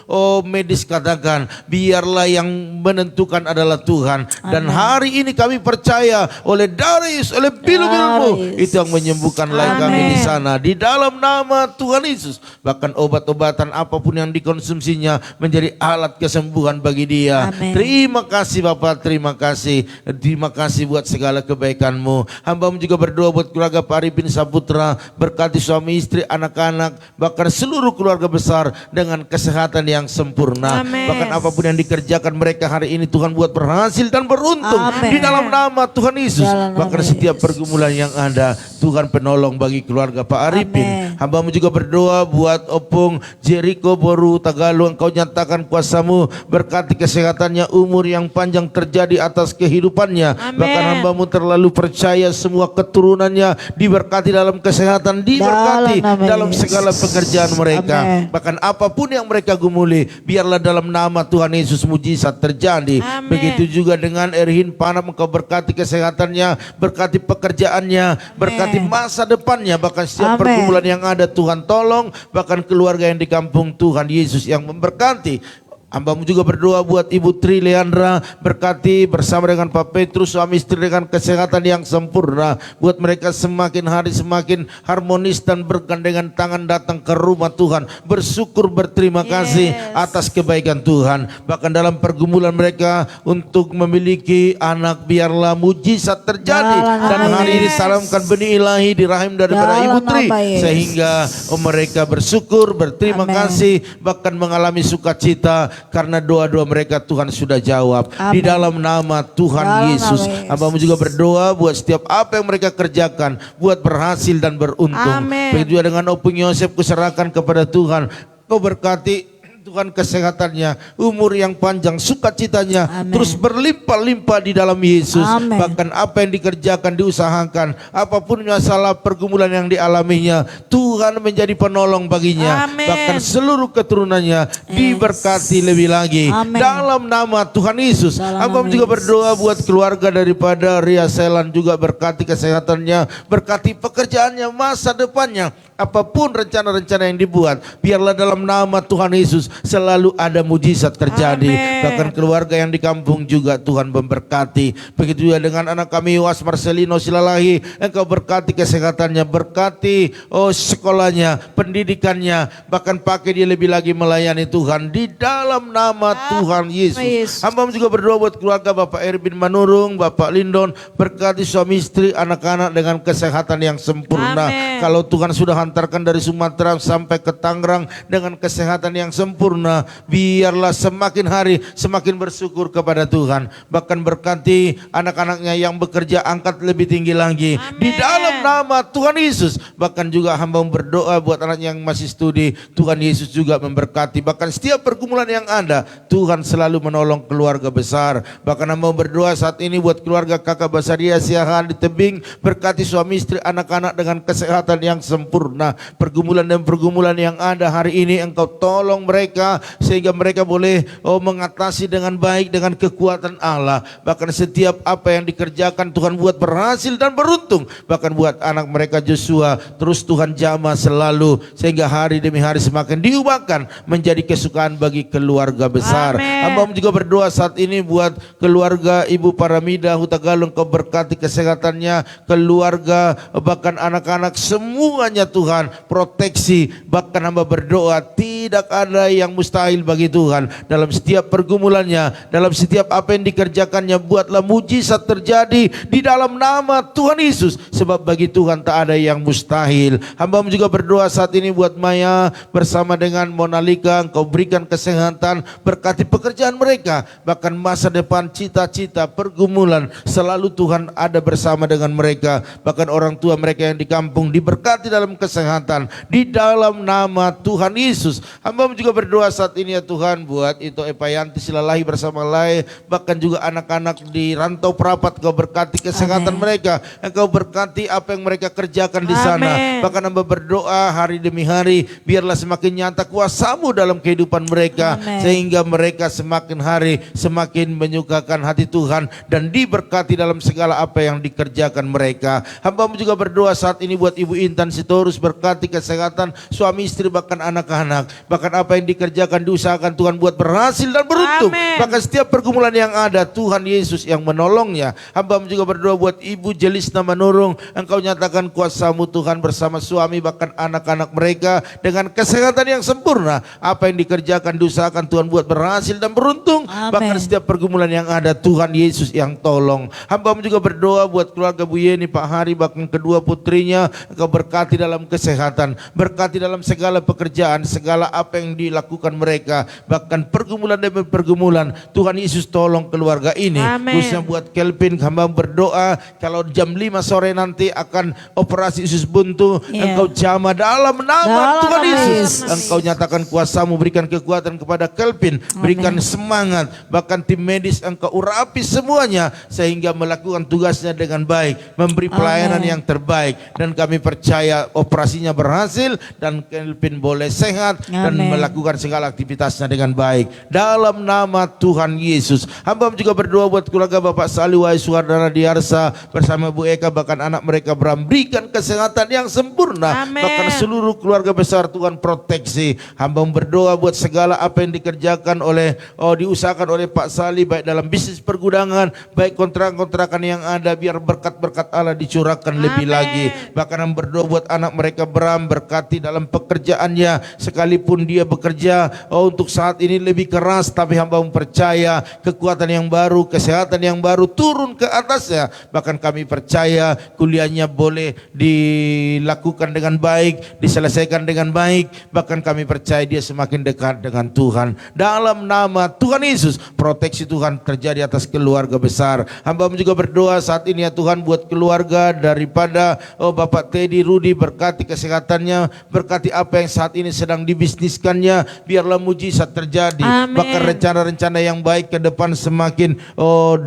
medis katakan, biarlah yang menentukan adalah Tuhan. Dan hari ini kami percaya oleh darah Yesus, oleh bilu-bilu-Mu, Darah itu yang menyembuhkan lai kami di Amin. sana. Di dalam nama Tuhan Yesus, bahkan obat-obatan apapun yang dikonsumsinya menjadi alat kesembuhan bagi dia. Amin. Terima kasih Bapak, terima kasih. Terima kasih buat segala kebaikan-Mu. Hamba-Mu juga berdoa buat keluarga Pak Arifin Saputra, berkati suami istri, anak-anak, bahkan seluruh keluarga besar dengan kesehatan yang sempurna. Amin. Bahkan apapun yang dikerjakan mereka hari ini Tuhan buat berhasil dan beruntung. Amin. Di dalam nama Tuhan Yesus. Dalam nama Bahkan setiap Yesus. pergumulan yang ada, Tuhan penolong bagi keluarga Pak Arifin. Amin. Hamba-Mu juga berdoa buat Opung Jericho Boru Tagalog. Engkau nyatakan kuasa-Mu, berkati kesehatannya, umur yang panjang terjadi atas kehidupannya. Amin. Bahkan hamba-Mu terlalu percaya semua keturunannya diberkati dalam kesehatan, diberkati Dalam nama dalam Yesus. segala pekerjaan mereka. Amin. Bahkan apapun yang mereka gumuli, biarlah dalam nama Tuhan Yesus mujizat terjadi. Amin. Begitu juga dengan Erhin Panam, Engkau berkati kesehatannya, berkati pekerjaannya, berkati masa depannya. Bahkan setiap Amin. pergumulan yang ada Tuhan tolong. Bahkan keluarga yang di kampung Tuhan Yesus yang memberkati. Hambamu juga berdoa buat Ibu Tri Leandra, berkati bersama dengan Pak Petrus suami istri dengan kesehatan yang sempurna, buat mereka semakin hari semakin harmonis dan bergandengan tangan datang ke rumah Tuhan, bersyukur berterima kasih atas kebaikan Tuhan. Bahkan dalam pergumulan mereka untuk memiliki anak, biarlah mujizat terjadi. Dan hari ini salamkan benih ilahi di rahim daripada Ibu Tri, sehingga mereka bersyukur berterima kasih, bahkan mengalami sukacita karena doa-doa mereka Tuhan sudah jawab. Di dalam nama Tuhan Yesus, Hambamu juga berdoa buat setiap apa yang mereka kerjakan buat berhasil dan beruntung. Begitu juga dengan Opung Yosef, kuserahkan kepada Tuhan. Kau berkati Tuhan kesehatannya, umur yang panjang, sukacitanya terus berlimpah-limpah di dalam Yesus. Bahkan apa yang dikerjakan, diusahakan, apapun masalah pergumulan yang dialaminya, Tuhan menjadi penolong baginya. Bahkan seluruh keturunannya diberkati lebih lagi. Dalam nama Tuhan Yesus. Hamba juga berdoa buat keluarga daripada Ria Selan, juga berkati kesehatannya, berkati pekerjaannya, masa depannya. Apapun rencana-rencana yang dibuat, biarlah dalam nama Tuhan Yesus selalu ada mujizat terjadi. Bahkan keluarga yang di kampung juga Tuhan memberkati. Begitu juga dengan anak kami Was Marcelino Silalahi, Engkau berkati kesehatannya, berkati sekolahnya, pendidikannya, bahkan pakai dia lebih lagi melayani Tuhan di dalam nama Tuhan Yesus. Hamba juga berdoa buat keluarga Bapak Erwin Manurung, Bapak Lindon, berkati suami istri, anak-anak dengan kesehatan yang sempurna. Kalau Tuhan sudah hantarkan dari Sumatera sampai ke Tangerang dengan kesehatan yang sempurna, biarlah semakin hari semakin bersyukur kepada Tuhan. Bahkan berkati anak-anaknya yang bekerja, angkat lebih tinggi lagi di dalam nama Tuhan Yesus. Bahkan juga hamba berdoa buat anak yang masih studi, Tuhan Yesus juga memberkati. Bahkan setiap pergumulan yang ada, Tuhan selalu menolong keluarga besar. Bahkan hamba berdoa saat ini buat keluarga Kakak Basaria Siahaan di Tebing, berkati suami istri, anak-anak dengan kesehatan yang sempurna. Pergumulan dan pergumulan yang ada hari ini, Engkau tolong mereka sehingga mereka boleh mengatasi dengan baik dengan kekuatan Allah. Bahkan setiap apa yang dikerjakan Tuhan buat berhasil dan beruntung. Bahkan buat anak mereka Joshua, terus Tuhan jamah selalu sehingga hari demi hari semakin diubahkan menjadi kesukaan bagi keluarga besar. Hamba juga berdoa saat ini buat keluarga Ibu Paramida Hutagalung, Kau berkati kesehatannya, keluarga, bahkan anak-anak semuanya Tuhan, proteksi. Bahkan hamba berdoa tidak ada yang mustahil bagi Tuhan. Dalam setiap pergumulannya, dalam setiap apa yang dikerjakannya, buatlah mujizat terjadi di dalam nama Tuhan Yesus. Sebab bagi Tuhan tak ada yang mustahil. Hamba juga berdoa saat ini buat Maya bersama dengan Monalika, Engkau berikan kesehatan, berkati pekerjaan mereka, bahkan masa depan, cita-cita, pergumulan, selalu Tuhan ada bersama dengan mereka. Bahkan orang tua mereka yang di kampung diberkati dalam kesehatan di dalam nama Tuhan Yesus. Hamba juga berdoa saat ini ya Tuhan buat itu Epayanti Silalahi bersama Lai, bahkan juga anak-anak di Rantau Perapat, Kau berkati kesehatan mereka, Engkau berkati apa yang mereka kerjakan di sana. Bahkan hamba berdoa hari demi hari, biarlah semakin nyata kuasa-Mu dalam kehidupan mereka, sehingga mereka semakin hari semakin menyukakan hati Tuhan dan diberkati dalam segala apa yang dikerjakan mereka. Hamba juga berdoa saat ini buat Ibu Intan Sitorus, berkati kesehatan suami istri bahkan anak-anak, bahkan apa yang dikerjakan diusahakan Tuhan buat berhasil dan beruntung. Bahkan setiap pergumulan yang ada Tuhan Yesus yang menolongnya. Hamba juga berdoa buat Ibu Jelisna Manurung, Engkau nyatakan kuasa-Mu Tuhan bersama suami bahkan anak-anak mereka dengan kesehatan yang sempurna. Apa yang dikerjakan diusahakan Tuhan buat berhasil dan beruntung. Bahkan setiap pergumulan yang ada Tuhan Yesus yang tolong. Hamba juga berdoa buat keluarga Bu Yeni, Pak Hari, bahkan kedua putrinya, Engkau berkati dalam kesehatan, berkati dalam segala pekerjaan, segala apa yang dilakukan mereka, bahkan pergumulan demi pergumulan, Tuhan Yesus tolong keluarga ini. Khususnya buat Kelvin, hamba berdoa kalau jam 5 sore nanti akan operasi usus buntu, Engkau jamah dalam nama Tuhan Yesus. Engkau nyatakan kuasa-Mu, berikan kekuatan kepada Kelvin, berikan semangat, bahkan tim medis Engkau urapi semuanya sehingga melakukan tugasnya dengan baik, memberi pelayanan yang terbaik, dan kami percaya operasinya berhasil dan Kelvin boleh sehat dan melakukan segala aktivitasnya dengan baik dalam nama Tuhan Yesus. Hamba juga berdoa buat keluarga Bapak Saliwai Suhardana Diarsa bersama Bu Eka, bahkan anak mereka Abraham, berikan kesehatan yang sempurna. Amin. Bahkan seluruh keluarga besar Tuhan proteksi. Hamba berdoa buat segala apa yang dikerjakan oleh diusahakan oleh Pak Sali, baik dalam bisnis pergudangan, baik kontrakan-kontrakan yang ada, biar berkat-berkat Allah dicurahkan lebih lagi. Bahkan hamba berdoa buat anak mereka Bram, berkati dalam pekerjaannya, sekalipun dia bekerja untuk saat ini lebih keras, tapi hamba percaya kekuatan yang baru, kesehatan yang baru turun ke atasnya. Bahkan kami percaya kuliahnya boleh dilakukan dengan baik, diselesaikan dengan baik. Bahkan kami percaya dia semakin dekat dengan Tuhan. Dalam nama Tuhan Yesus, proteksi Tuhan terjadi atas keluarga besar. Hamba juga berdoa saat ini ya Tuhan, buat keluarga daripada Bapak Teddy Rudi, berkati kesehatannya, berkati apa yang saat ini sedang dibisniskannya, biarlah mujizat terjadi. Amin. Bahkan rencana-rencana yang baik ke depan semakin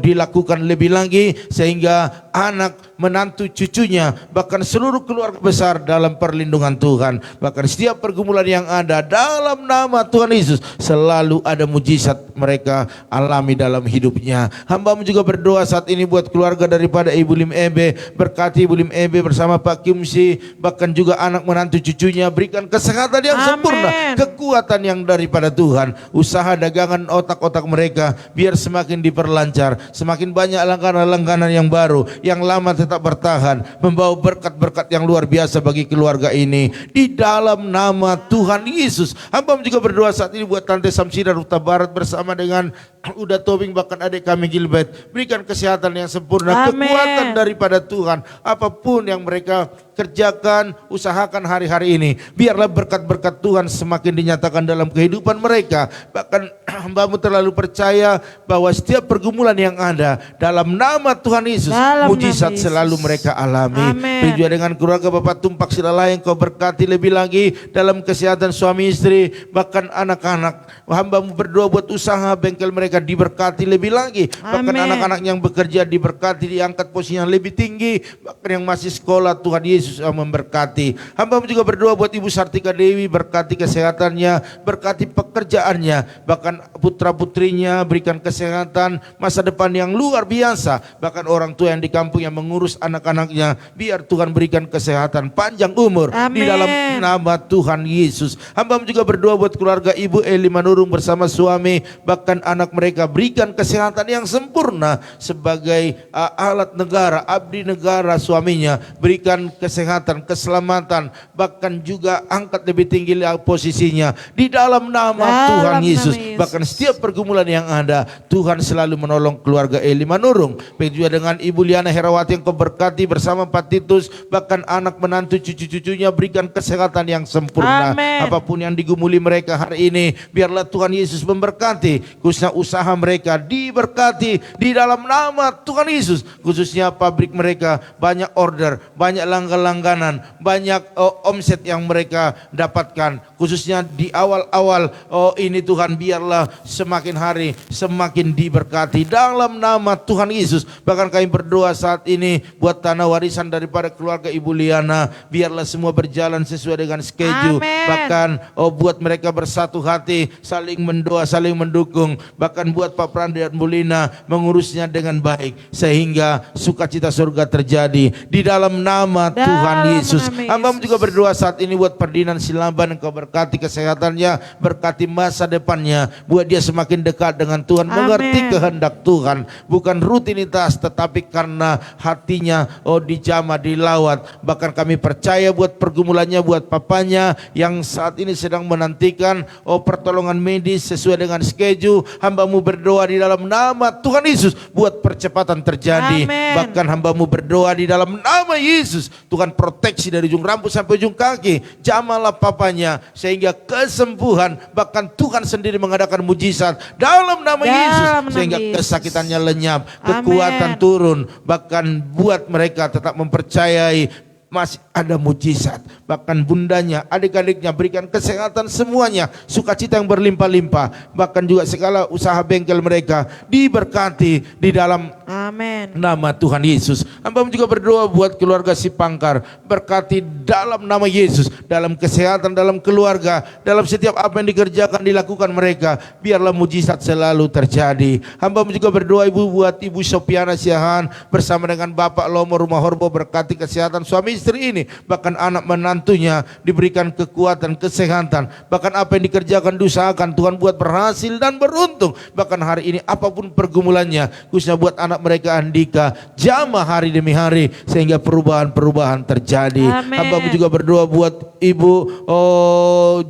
dilakukan lebih lagi, sehingga anak, menantu, cucunya, bahkan seluruh keluarga besar dalam perlindungan Tuhan. Bahkan setiap pergumulan yang ada, dalam nama Tuhan Yesus selalu ada mujizat mereka alami dalam hidupnya. Hamba juga berdoa saat ini buat keluarga daripada Ibu Lim Ebe, berkati Ibu Lim Ebe bersama Pak Kimsi, bahkan juga anak, menantu, cucunya, berikan kesehatan yang sempurna, kekuatan yang daripada Tuhan. Usaha dagangan otak-otak mereka biar semakin diperlancar, semakin banyak langganan-langganan yang baru, yang lama tetap bertahan, membawa berkat-berkat yang luar biasa bagi keluarga ini. Di dalam nama Tuhan Yesus, hamba juga berdoa saat ini buat Tante Samsira Ruta Barat bersama dengan Uda Tobing, bahkan adik kami Gilbert, berikan kesehatan yang sempurna, kekuatan daripada Tuhan. Apapun yang mereka kerjakan, usahakan hari-hari ini, biarlah berkat-berkat Tuhan semakin dinyatakan dalam kehidupan mereka. Bahkan hambamu terlalu percaya bahwa setiap pergumulan yang ada, dalam nama Tuhan Yesus, mujizat selalu mereka alami. Juga dengan keluarga Bapak Tumpak Silalai, yang kau berkati lebih lagi dalam kesehatan suami istri, bahkan anak-anak. Hambamu berdoa buat usaha bengkel mereka diberkati lebih lagi. Bahkan anak-anak yang bekerja diberkati, diangkat posisinya lebih tinggi. Bahkan yang masih sekolah, Tuhan Yesus memberkati. Hamba juga berdoa buat Ibu Sartika Dewi, berkati kesehatannya, berkati pekerjaannya, bahkan putra-putrinya, berikan kesehatan, masa depan yang luar biasa. Bahkan orang tua yang di kampung yang mengurus anak-anaknya, biar Tuhan berikan kesehatan, panjang umur. Di dalam nama Tuhan Yesus. Hamba juga berdoa buat keluarga Ibu Eli Manurung bersama suami, bahkan anak mereka, berikan kesehatan yang sempurna sebagai alat negara, abdi negara suaminya, berikan kesehatan, keselamatan, bahkan juga angkat lebih tinggi posisinya di dalam nama Tuhan Yesus. Bahkan setiap pergumulan yang ada, Tuhan selalu menolong keluarga Eli Manurung. Begitu juga dengan Ibu Liana Herawati yang kau berkati bersama Pak Titus, bahkan anak, menantu, cucu-cucunya, berikan kesehatan yang sempurna. Apapun yang digumuli mereka hari ini, biarlah Tuhan Yesus memberkati, khususnya usaha mereka diberkati di dalam nama Tuhan Yesus. Khususnya pabrik mereka, banyak order, banyak langganan, banyak omset yang mereka dapatkan. Khususnya di awal-awal ini Tuhan, biarlah semakin hari semakin diberkati dalam nama Tuhan Yesus. Bahkan kami berdoa saat ini buat tanah warisan daripada keluarga Ibu Liana, biarlah semua berjalan sesuai dengan schedule. Bahkan buat mereka bersatu hati, saling mendoa, saling mendukung. Bahkan buat Pak Prandi dan Bu Lina, mengurusnya dengan baik sehingga sukacita surga terjadi di dalam nama Tuhan Yesus. Hamba juga berdoa saat ini buat Ferdinand Silaban, Engkau berkati kesehatannya, berkati masa depannya, buat dia semakin dekat dengan Tuhan, mengerti kehendak Tuhan, bukan rutinitas tetapi karena hatinya dijamah, dilawat. Bahkan kami percaya buat pergumulannya, buat papanya yang saat ini sedang menantikan pertolongan medis sesuai dengan schedule. Hambamu berdoa di dalam nama Tuhan Yesus buat percepatan terjadi. Bahkan hambamu berdoa di dalam nama Yesus, Tuhan proteksi dari ujung rambut sampai ujung kaki, jamahlah papanya sehingga kesembuhan, bahkan Tuhan sendiri mengadakan mujizat dalam nama Yesus sehingga kesakitannya lenyap, kekuatan turun. Bahkan buat mereka tetap mempercayai masih ada mujizat. Bahkan bundanya, adik-adiknya berikan kesehatan semuanya, sukacita yang berlimpah-limpah. Bahkan juga segala usaha bengkel mereka diberkati di dalam Amin. nama Tuhan Yesus. Hamba juga berdoa buat keluarga si Pangkar, berkati dalam nama Yesus, dalam kesehatan, dalam keluarga, dalam setiap apa yang dikerjakan, dilakukan mereka, biarlah mujizat selalu terjadi. Hamba juga berdoa buat Ibu Sopiana Siahan bersama dengan Bapak Lomo Rumah Horbo, berkati kesehatan suami istri ini, bahkan anak menantunya diberikan kekuatan, kesehatan, bahkan apa yang dikerjakan, diusahakan, Tuhan buat berhasil dan beruntung. Bahkan hari ini apapun pergumulannya, khususnya buat anak mereka Andika, jamah hari demi hari sehingga perubahan-perubahan terjadi. Amin. Hamba juga berdoa buat Ibu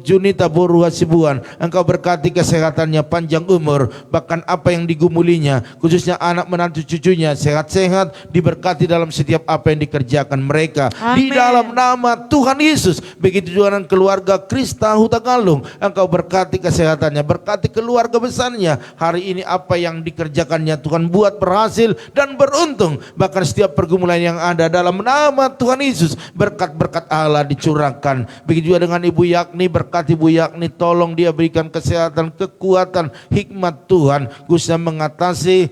Junita Boru Hasibuan, Engkau berkati kesehatannya, panjang umur, bahkan apa yang digumulinya, khususnya anak menantu cucunya sehat-sehat, diberkati dalam setiap apa yang dikerjakan mereka. Di Amin. dalam nama Tuhan Yesus. Begitu juga dengan keluarga Krista Hutagalung, Engkau berkati kesehatannya, berkati keluarga besarnya. Hari ini apa yang dikerjakannya Tuhan buat berhasil dan beruntung. Bahkan setiap pergumulan yang ada, dalam nama Tuhan Yesus, berkat-berkat Allah dicurahkan. Begitu juga dengan Ibu Yakni, berkati Ibu Yakni, tolong dia berikan kesehatan, kekuatan, hikmat Tuhan, khususnya mengatasi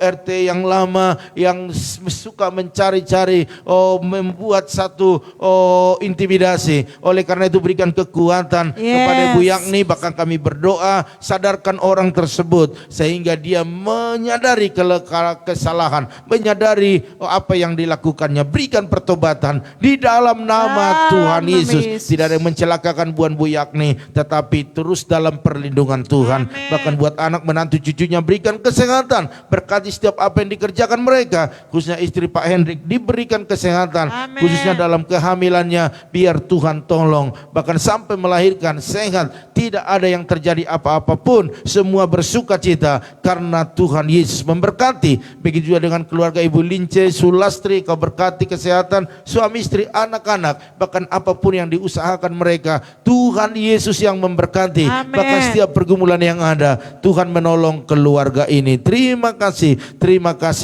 RT yang lama, yang suka mencari-cari, membuat satu intimidasi. Oleh karena itu berikan kekuatan kepada Ibu Yakni. Bahkan kami berdoa, sadarkan orang tersebut sehingga dia menyadari kesalahan, menyadari apa yang dilakukannya, berikan pertobatan di dalam nama Tuhan Yesus. Tidak ada yang mencelakakan buat Bu Yakni, tetapi terus dalam perlindungan Tuhan. Bahkan buat anak menantu cucunya berikan kesehatan, berkati setiap apa yang dikerjakan mereka, khususnya istri Pak Hendrik diberikan kesehatan. Amin. Khususnya dalam kehamilannya, biar Tuhan tolong, bahkan sampai melahirkan sehat, tidak ada yang terjadi apa-apapun, semua bersuka cita karena Tuhan Yesus memberkati. Begitu juga dengan keluarga Ibu Lince Sulastri, Kau berkati kesehatan suami istri, anak-anak, bahkan apapun yang diusahakan mereka, Tuhan Yesus yang memberkati. Amin. Bahkan setiap pergumulan yang ada, Tuhan menolong keluarga ini. Terima kasih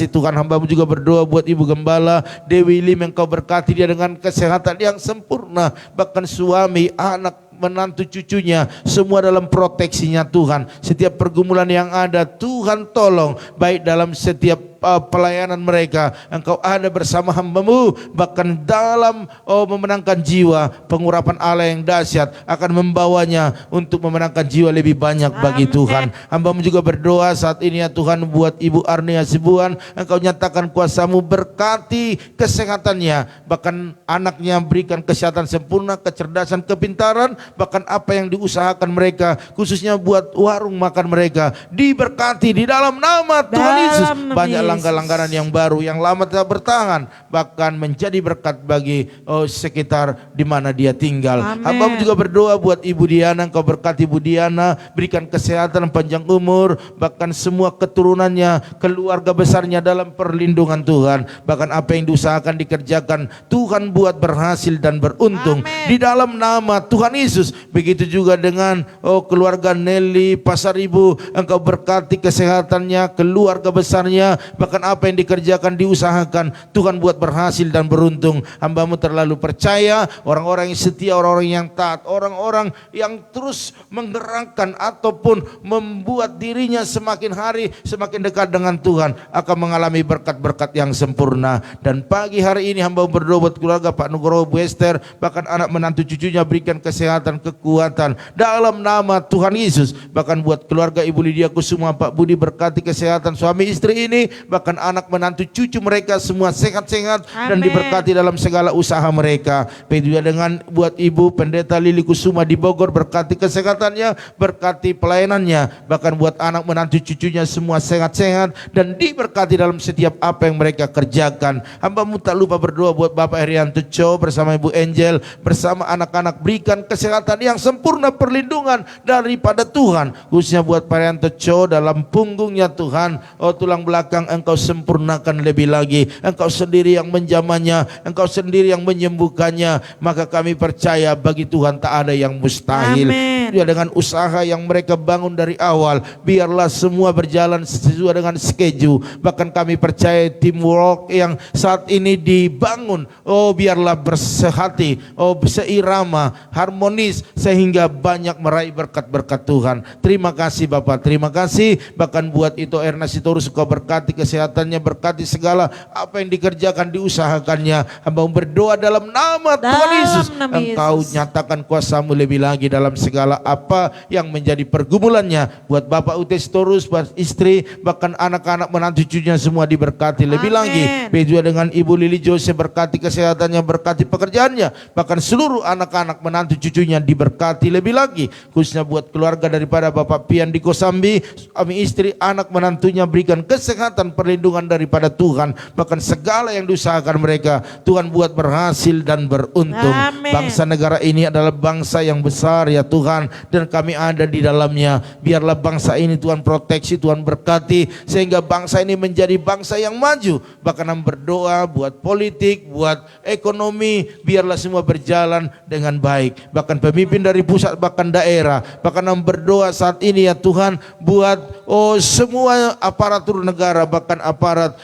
Tuhan. Hamba-Mu juga berdoa buat Ibu Gembala Dewi Lim, Engkau berkati dia dengan kesehatan yang sempurna, bahkan suami, anak, menantu cucunya, semua dalam proteksinya Tuhan. Setiap pergumulan yang ada, Tuhan tolong, baik dalam setiap pelayanan mereka, Engkau ada bersama hamba-Mu, bahkan dalam memenangkan jiwa, pengurapan Allah yang dahsyat akan membawanya untuk memenangkan jiwa lebih banyak bagi Tuhan. Hamba-Mu juga berdoa saat ini ya Tuhan buat Ibu Arni Hasibuan, Engkau nyatakan kuasa-Mu, berkati kesehatannya, bahkan anaknya berikan kesehatan sempurna, kecerdasan, kepintaran, bahkan apa yang diusahakan mereka, khususnya buat warung makan mereka, diberkati di dalam nama Tuhan Yesus. Banyak langkah-langgaran yang baru, yang lama tidak bertahan, bahkan menjadi berkat bagi sekitar di mana dia tinggal. Hamba juga berdoa buat Ibu Diana, Engkau berkati Ibu Diana, berikan kesehatan, panjang umur, bahkan semua keturunannya, keluarga besarnya dalam perlindungan Tuhan. Bahkan apa yang diusahakan, dikerjakan, Tuhan buat berhasil dan beruntung. Di dalam nama Tuhan Yesus. Begitu juga dengan keluarga Nelly Pasaribu, Engkau berkati kesehatannya, keluarga besarnya, bahkan apa yang dikerjakan, diusahakan, Tuhan buat berhasil dan beruntung. Hamba-Mu terlalu percaya, orang-orang yang setia, orang-orang yang taat, orang-orang yang terus menggerakkan ataupun membuat dirinya semakin hari semakin dekat dengan Tuhan, akan mengalami berkat-berkat yang sempurna. Dan pagi hari ini hamba berdoa buat keluarga Pak Nugroho, Bu Esther, bahkan anak menantu cucunya, berikan kesehatan, kekuatan dalam nama Tuhan Yesus. Bahkan buat keluarga Ibu Lydia Kusuma, Pak Budi, berkati kesehatan suami istri ini, bahkan anak menantu cucu mereka semua sehat-sehat dan diberkati dalam segala usaha mereka. Begitu juga dengan buat Ibu Pendeta Lili Kusuma di Bogor, berkati kesehatannya, berkati pelayanannya, bahkan buat anak menantu cucunya semua sehat-sehat dan diberkati dalam setiap apa yang mereka kerjakan. Hamba-Mu tak lupa berdoa buat Bapak Herianto Cho bersama Ibu Angel, bersama anak-anak, berikan kesehatan yang sempurna, perlindungan daripada Tuhan, khususnya buat Pak Herianto Cho dalam punggungnya Tuhan, tulang belakang Engkau sempurnakan lebih lagi. Engkau sendiri yang menjamahnya, Engkau sendiri yang menyembuhkannya. Maka kami percaya bagi Tuhan tak ada yang mustahil. Sesuai dengan usaha yang mereka bangun dari awal, biarlah semua berjalan sesuai dengan schedule. Bahkan kami percaya teamwork yang saat ini dibangun, biarlah bersehati, seirama, harmonis, sehingga banyak meraih berkat-berkat Tuhan. Terima kasih Bapak, terima kasih. Bahkan buat itu Erna Sitorus, Kau berkati kesehatannya, berkati segala apa yang dikerjakan, diusahakannya. Hamba berdoa dalam nama Tuhan Yesus, nama Engkau Yesus. nyatakan kuasa-Mu lebih lagi dalam segala apa yang menjadi pergumulannya. Buat Bapak Ute Sitorus, buat istri, bahkan anak-anak menantu cucunya semua diberkati lebih Amin. lagi. Begitu dengan Ibu Lili Jose, berkati kesehatannya, berkati pekerjaannya, bahkan seluruh anak-anak menantu cucunya diberkati lebih lagi. Khususnya buat keluarga daripada Bapak Pian di Kosambi, suami istri, anak menantunya, berikan kesehatan, perlindungan daripada Tuhan. Bahkan segala yang diusahakan mereka, Tuhan buat berhasil dan beruntung. Amin. Bangsa negara ini adalah bangsa yang besar ya Tuhan, dan kami ada di dalamnya. Biarlah bangsa ini Tuhan proteksi, Tuhan berkati, sehingga bangsa ini menjadi bangsa yang maju. Bahkan kami berdoa buat politik, buat ekonomi, biarlah semua berjalan dengan baik. Bahkan pemimpin dari pusat, bahkan daerah, bahkan kami berdoa saat ini ya Tuhan, buat semua aparatur negara, bahkan aparat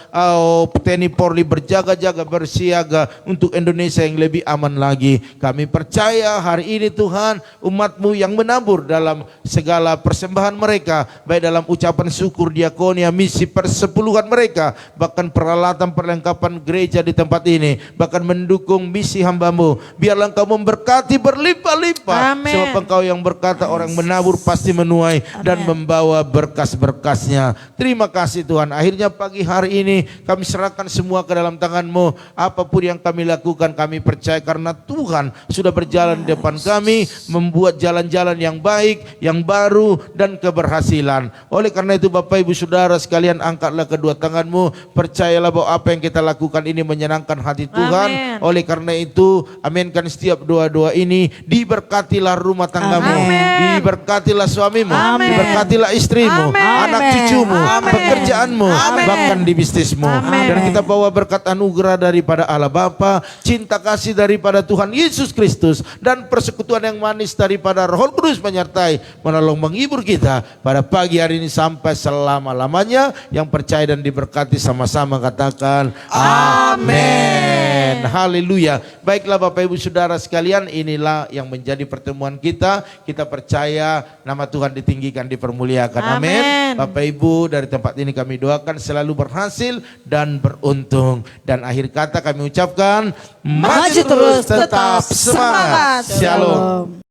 TNI Polri berjaga-jaga, bersiaga untuk Indonesia yang lebih aman lagi. Kami percaya hari ini Tuhan, umat-Mu yang menabur dalam segala persembahan mereka, baik dalam ucapan syukur, diakonia, misi persepuluhan mereka, bahkan peralatan perlengkapan gereja di tempat ini, bahkan mendukung misi hamba-Mu. Biarlah Engkau memberkati berlimpah-limpah. Amin. Sebab Engkau yang berkata orang menabur pasti menuai dan membawa berkas-berkasnya. Terima kasih Tuhan. Akhirnya pagi hari ini kami serahkan semua ke dalam tangan-Mu. Apapun yang kami lakukan, kami percaya karena Tuhan sudah berjalan di depan kami, membuat jalan-jalan yang baik, yang baru, dan keberhasilan. Oleh karena itu Bapak Ibu Saudara sekalian, angkatlah kedua tangan-Mu. Percayalah bahwa apa yang kita lakukan ini menyenangkan hati Tuhan. Amin. Oleh karena itu, aminkan setiap doa-doa ini. Diberkatilah rumah tanggamu, Amin. diberkatilah suamimu, Amin. diberkatilah istrimu, Amin. anak cucumu, Amin. pekerjaanmu, Amin. bahkan di bisnismu. Amin. Dan kita bawa berkat anugerah daripada Allah Bapa, cinta kasih daripada Tuhan Yesus Kristus, dan persekutuan yang manis daripada Roh Kudus menyertai, menolong, menghibur kita pada pagi hari ini sampai selama-lamanya. Yang percaya dan diberkati sama-sama katakan amin. Haleluya. Baiklah Bapak Ibu Saudara sekalian, inilah yang menjadi pertemuan kita. Kita percaya nama Tuhan ditinggikan, dipermuliakan. Amin. Amin. Bapak Ibu, dari tempat ini kami doakan selalu berhasil dan beruntung. Dan akhir kata kami ucapkan, maju terus, tetap semangat. Shalom.